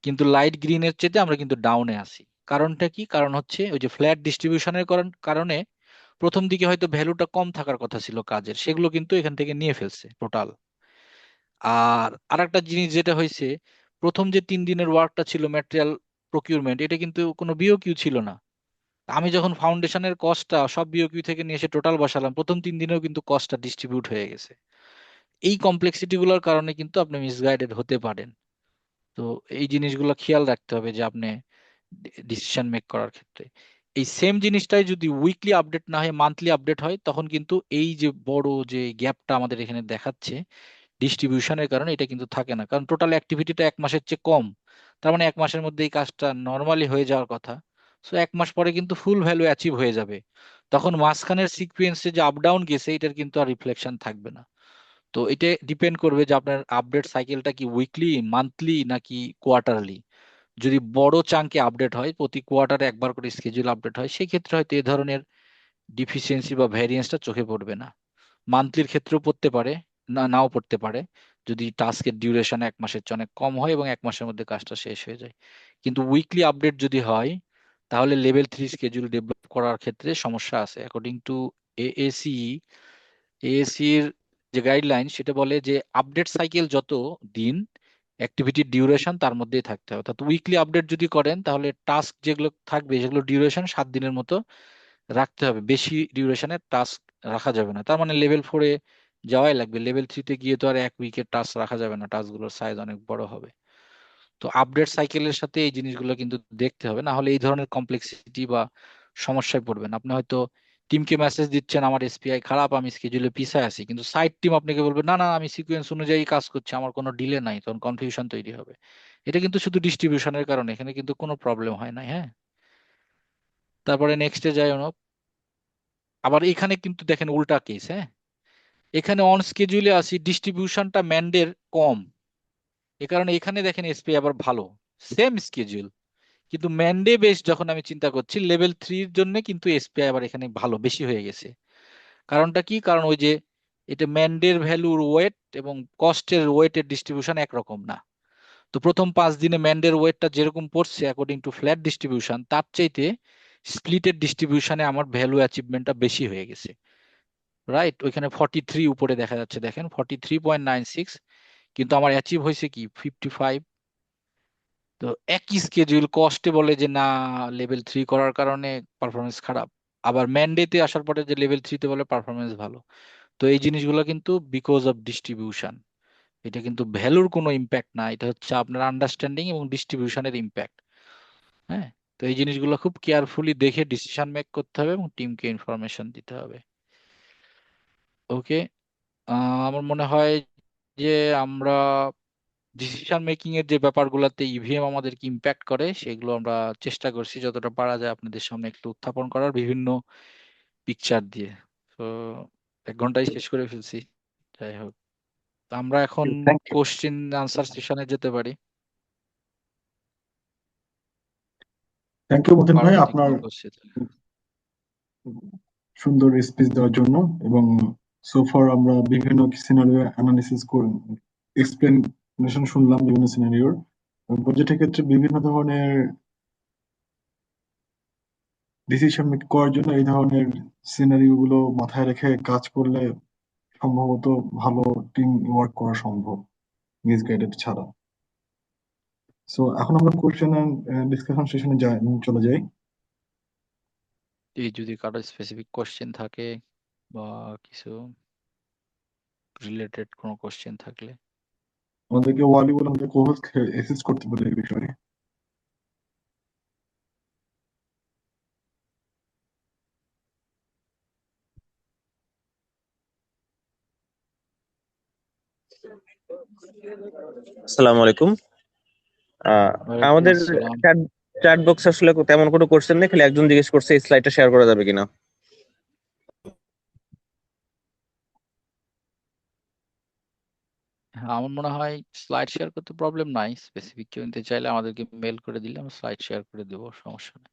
কিন্তু লাইট গ্রিনের চেয়ে আমরা কিন্তু ডাউনে আছি। কারণটা কি? কারণ হচ্ছে ওই যে ফ্ল্যাট ডিস্ট্রিবিউশনের কারণে প্রথম দিকে হয়তো ভ্যালুটা কম থাকার কথা ছিল কাজের, সেগুলো কিন্তু এখান থেকে নিয়ে ফেলছে টোটাল। আর আরেকটা জিনিস যেটা হয়েছে, প্রথম যে 3 দিনের ওয়ার্কটা ছিল ম্যাটেরিয়াল প্রকিউরমেন্ট, এটা কিন্তু কোনো বিওকিউ ছিল না। আমি যখন ফাউন্ডেশনের কস্টটা সব বিওকিউ থেকে নিয়ে এসে টোটাল বসালাম, প্রথম 3 দিনেও কিন্তু কস্টটা ডিস্ট্রিবিউট হয়ে গেছে। এই কমপ্লেক্সিটি গুলোর কারণে কিন্তু আপনি মিসগাইডেড হতে পারেন। তো এই জিনিসগুলো খেয়াল রাখতে হবে যে আপনি ডিসিশন মেক করার ক্ষেত্রে। এই সেম জিনিসটাই যদি উইকলি আপডেট না হয় মান্থলি আপডেট হয়, তখন কিন্তু এই যে বড় যে গ্যাপটা আমাদের এখানে দেখাচ্ছে ডিস্ট্রিবিউশনের কারণে, এটা কিন্তু থাকে না। কারণ টোটাল অ্যাক্টিভিটিটা 1 মাসের চেয়ে কম, তার মানে 1 মাসের মধ্যে এই কাজটা নর্মালি হয়ে যাওয়ার কথা। সো 1 মাস পরে কিন্তু ফুল ভ্যালু অ্যাচিভ হয়ে যাবে, তখন মাঝখানের সিকুয়েন্সে যে আপ ডাউন গেছে এটার কিন্তু আর রিফ্লেকশন থাকবে না। তো এটা ডিপেন্ড করবে যে আপনার আপডেট সাইকেলটা কি উইকলি, মান্থলি নাকি কোয়ার্টারলি। যদি বড় চাঙ্কে আপডেট হয়, প্রতি কোয়ার্টারে একবার করে স্কেজুল আপডেট হয়, সেই ক্ষেত্রে হয়তো এই ধরনের ডিফিসিয়েন্সি বা ভ্যারিয়েন্সটা চোখে পড়বে না। মান্থলির ক্ষেত্রেও পড়তে পারে, নাও পড়তে পারে, যদি টাস্কের ডিউরেশন 1 মাসের চেয়ে অনেক কম হয় এবং 1 মাসের মধ্যে কাজটা শেষ হয়ে যায়। কিন্তু উইকলি আপডেট যদি হয়, তাহলে লেভেল 3 স্কেজুল ডেভেলপ করার ক্ষেত্রে সমস্যা আছে। অ্যাকর্ডিং টু এএসি, এএসির যে গাইডলাইন সেটা বলে যে আপডেট সাইকেল যত দিন, অ্যাক্টিভিটির ডিউরেশন তার মধ্যেই থাকতে হবে। অর্থাৎ উইকলি আপডেট যদি করেন, তাহলে টাস্ক যেগুলো থাকবে সেগুলো ডিউরেশন 7 দিনের মতো রাখতে হবে, বেশি ডিউরেশনের টাস্ক রাখা যাবে না। তার মানে লেভেল 4-এ যাওয়াই লাগবে, লেভেল 3-তে গিয়ে তো আর 1 উইকের টাস্ক রাখা যাবে না, টাস্কগুলোর সাইজ অনেক বড় হবে। তো আপডেট সাইকেলের সাথে এই জিনিসগুলো কিন্তু দেখতে হবে, না হলে এই ধরনের কমপ্লেক্সিটি বা সমস্যায় পড়বেন। আপনি হয়তো টিমকে মেসেজ দিচ্ছেন আমার এসপিআই খারাপ, আমি স্কেজুলে পিছায় আছি, কিন্তু সাইড টিম আপনাকে বলবে না না আমি সিকোয়েন্স অনুযায়ী কাজ করছি, আমার কোনো ডিলে নাই, তখন কনফিউশন তৈরি হবে। এটা কিন্তু শুধু ডিস্ট্রিবিউশনের কারণে, এখানে কিন্তু কোনো প্রবলেম হয় না। হ্যাঁ, তারপরে নেক্সটে যাই অনুপ। আবার এখানে কিন্তু দেখেন উল্টা কেস। হ্যাঁ, এখানে অন স্কেজুলে আসি, ডিস্ট্রিবিউশনটা ম্যান্ডের কম, এ কারণে এখানে দেখেন এসপিআই আবার ভালো, সেম স্কেজুল, কিন্তু ম্যান্ডে বেস যখন আমি চিন্তা করছি লেভেল 3-র জন্য কিন্তু এসপিআই আবার এখানে ভালো বেশি হয়ে গেছে। কারণটা কি? কারণ ওই যে এটা ম্যান্ডের ভ্যালুর ওয়েট এবং কস্টের ওয়েটের ডিস্ট্রিবিউশন একরকম না। তো প্রথম 5 দিনে ম্যান্ডের ওয়েটটা যেরকম পড়ছে অ্যাকর্ডিং টু ফ্ল্যাট ডিস্ট্রিবিউশন, তার চাইতে স্প্লিটের ডিস্ট্রিবিউশনে আমার ভ্যালু অ্যাচিভমেন্টটা বেশি হয়ে গেছে। রাইট, ওইখানে 43 উপরে দেখা যাচ্ছে, দেখেন 43.96, কিন্তু আমার অ্যাচিভ হয়েছে কি 55। তো একই স্কেজুল কস্টে বলে যে না, লেভেল 3 করার কারণে পারফরমেন্স খারাপ, আবার ম্যান্ডেতে আসার পরে যে লেভেল 3-তে বলে পারফরমেন্স ভালো। তো এই জিনিসগুলো কিন্তু বিকজ অফ ডিস্ট্রিবিউশন, এটা কিন্তু ভ্যালুর কোনো ইম্প্যাক্ট না, এটা হচ্ছে আপনার আন্ডারস্ট্যান্ডিং এবং ডিস্ট্রিবিউশনের ইম্প্যাক্ট। হ্যাঁ, তো এই জিনিসগুলো খুব কেয়ারফুলি দেখে ডিসিশন মেক করতে হবে এবং টিমকে ইনফরমেশন দিতে হবে। ওকে, আমার মনে হয় যে আমরা ডিসিশন মেকিং এর যে ব্যাপারগুলোতে ইভিএম আমাদেরকে ইম্প্যাক্ট করে সেগুলো আমরা চেষ্টা করছি যতটা পারা যায় আপনাদের সামনে একটু উত্থাপন করার বিভিন্ন পিকচার দিয়ে। তো 1 ঘন্টায় শেষ করে ফেলছি। যাই হোক, তো আমরা এখন থ্যাংক ইউ। কোশ্চিন আনসার সেশনে যেতে পারি। থ্যাংক ইউ মতিন ভাই পারবেন আপনার কোনো কোশ্চেন? সুন্দর স্পিচ দেওয়ার জন্য। এবং সোফার আমরা বিভিন্ন সিনারিও অ্যানালিসিস করে এক্সপ্লেনেশন শুনলাম বিভিন্ন সিনারিওর। প্রজেক্টের ক্ষেত্রে বিভিন্ন ধরনের ডিসিশন মেক করার জন্য এই ধরনের সিনারিও গুলো মাথায় রেখে কাজ করলে সম্ভবত ভালো টিম ওয়ার্ক করা সম্ভব মিস গাইডেড ছাড়া। সো এখন আমরা কোশ্চেন এন্ড ডিসকাশন সেশনে চলে যাই। এই যদি কারো স্পেসিফিক কোশ্চেন থাকে বা কিছু রিলেটেড কোনো কোশ্চেন থাকলে। আমাদেরকে ওয়ালি বলে আমাদের কোহোস্ট অ্যাসিস্ট করতে পারে এই বিষয়ে। আসসালামু আলাইকুম। আহ, ওয়ালাইকুম আমাদের আসসালাম। চ্যাট চ্যাট বক্স আসলে তেমন কোনো কোশ্চেন নেই, খালি একজন জিজ্ঞেস করছে এই স্লাইডটা শেয়ার করা যাবে কিনা। হ্যাঁ, আমার মনে হয় স্লাইড শেয়ার করতে প্রবলেম নাই, স্পেসিফিক কেউ নিতে চাইলে আমাদেরকে মেল করে দিলে আমরা স্লাইড শেয়ার করে দেবো, সমস্যা নেই।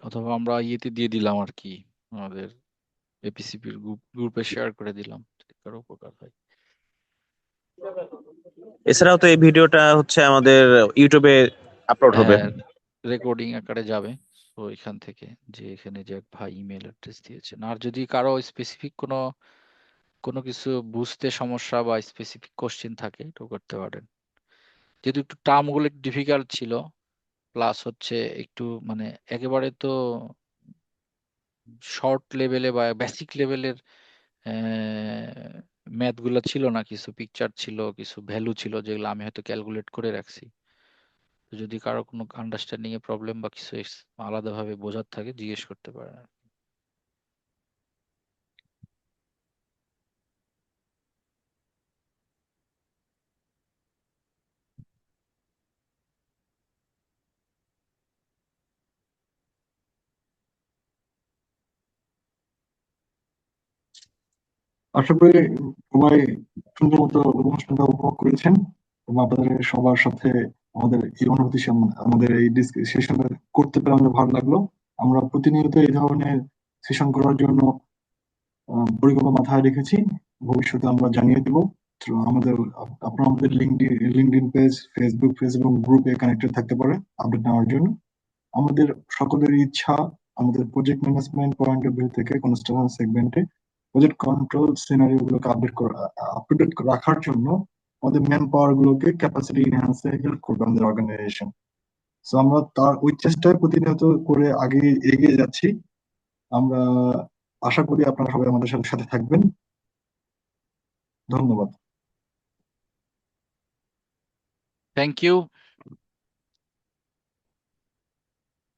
অথবা আমরা ইয়েতে দিয়ে দিলাম আর কি, আমাদের এপিসিপির গ্রুপে শেয়ার করে দিলাম, যদি কারো উপকার হয়। এছাড়াও তো এই ভিডিওটা হচ্ছে আমাদের ইউটিউবে আপলোড হবে। হ্যাঁ, রেকর্ডিং আকারে যাবে। তো এখান থেকে যে এখানে যে এক ভাই ইমেল অ্যাড্রেস দিয়েছেন, আর যদি কারো স্পেসিফিক কোনো কোনো কিছু বুঝতে সমস্যা বা স্পেসিফিক কোশ্চেন থাকে তো করতে পারেন। যেহেতু একটু টার্ম গুলো একটু ডিফিকাল্ট ছিল, প্লাস হচ্ছে একটু মানে একেবারে তো শর্ট লেভেলে বা বেসিক লেভেলের ম্যাথ গুলো ছিল না, কিছু পিকচার ছিল, কিছু ভ্যালু ছিল যেগুলো আমি হয়তো ক্যালকুলেট করে রাখছি। তো যদি কারো কোনো আন্ডারস্ট্যান্ডিং এ প্রবলেম বা কিছু আলাদাভাবে বোঝার থাকে জিজ্ঞেস করতে পারেন। আশা করি সবাই সুন্দর মতো অনুষ্ঠানটা উপভোগ করেছেন এবং আপনাদের সবার সাথে আমাদের এই অনুভূতি আমাদের এই সেশন করতে পেরে আমাদের ভালো লাগলো। আমরা প্রতিনিয়ত এই ধরনের সেশন করার জন্য পরিকল্পনা মাথায় রেখেছি। ভবিষ্যতে আমরা জানিয়ে দেবো। তো আপনারা আমাদের লিঙ্কডইন পেজ, ফেসবুক পেজ এবং গ্রুপে কানেক্টেড থাকতে পারে আপডেট নেওয়ার জন্য। আমাদের সকলের ইচ্ছা, আমাদের project management point of view থেকে কনস্ট্রাকশন সেগমেন্টে প্রজেক্ট কন্ট্রোল সিনারিও গুলোকে আপডেট রাখার জন্য আমাদের ম্যান পাওয়ার গুলোকে ক্যাপাসিটি এনহ্যান্সে হেল্প করবে আমাদের অর্গানাইজেশন। সো আমরা তার ওই চেষ্টায় প্রতিনিয়ত করে আগে এগিয়ে যাচ্ছি। আমরা আশা করি আপনারা সবাই আমাদের সাথে সাথে থাকবেন। ধন্যবাদ। Thank you.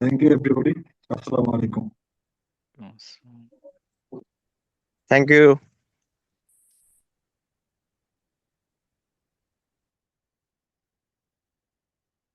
Thank you everybody. আসসালামু আলাইকুম। Thank you.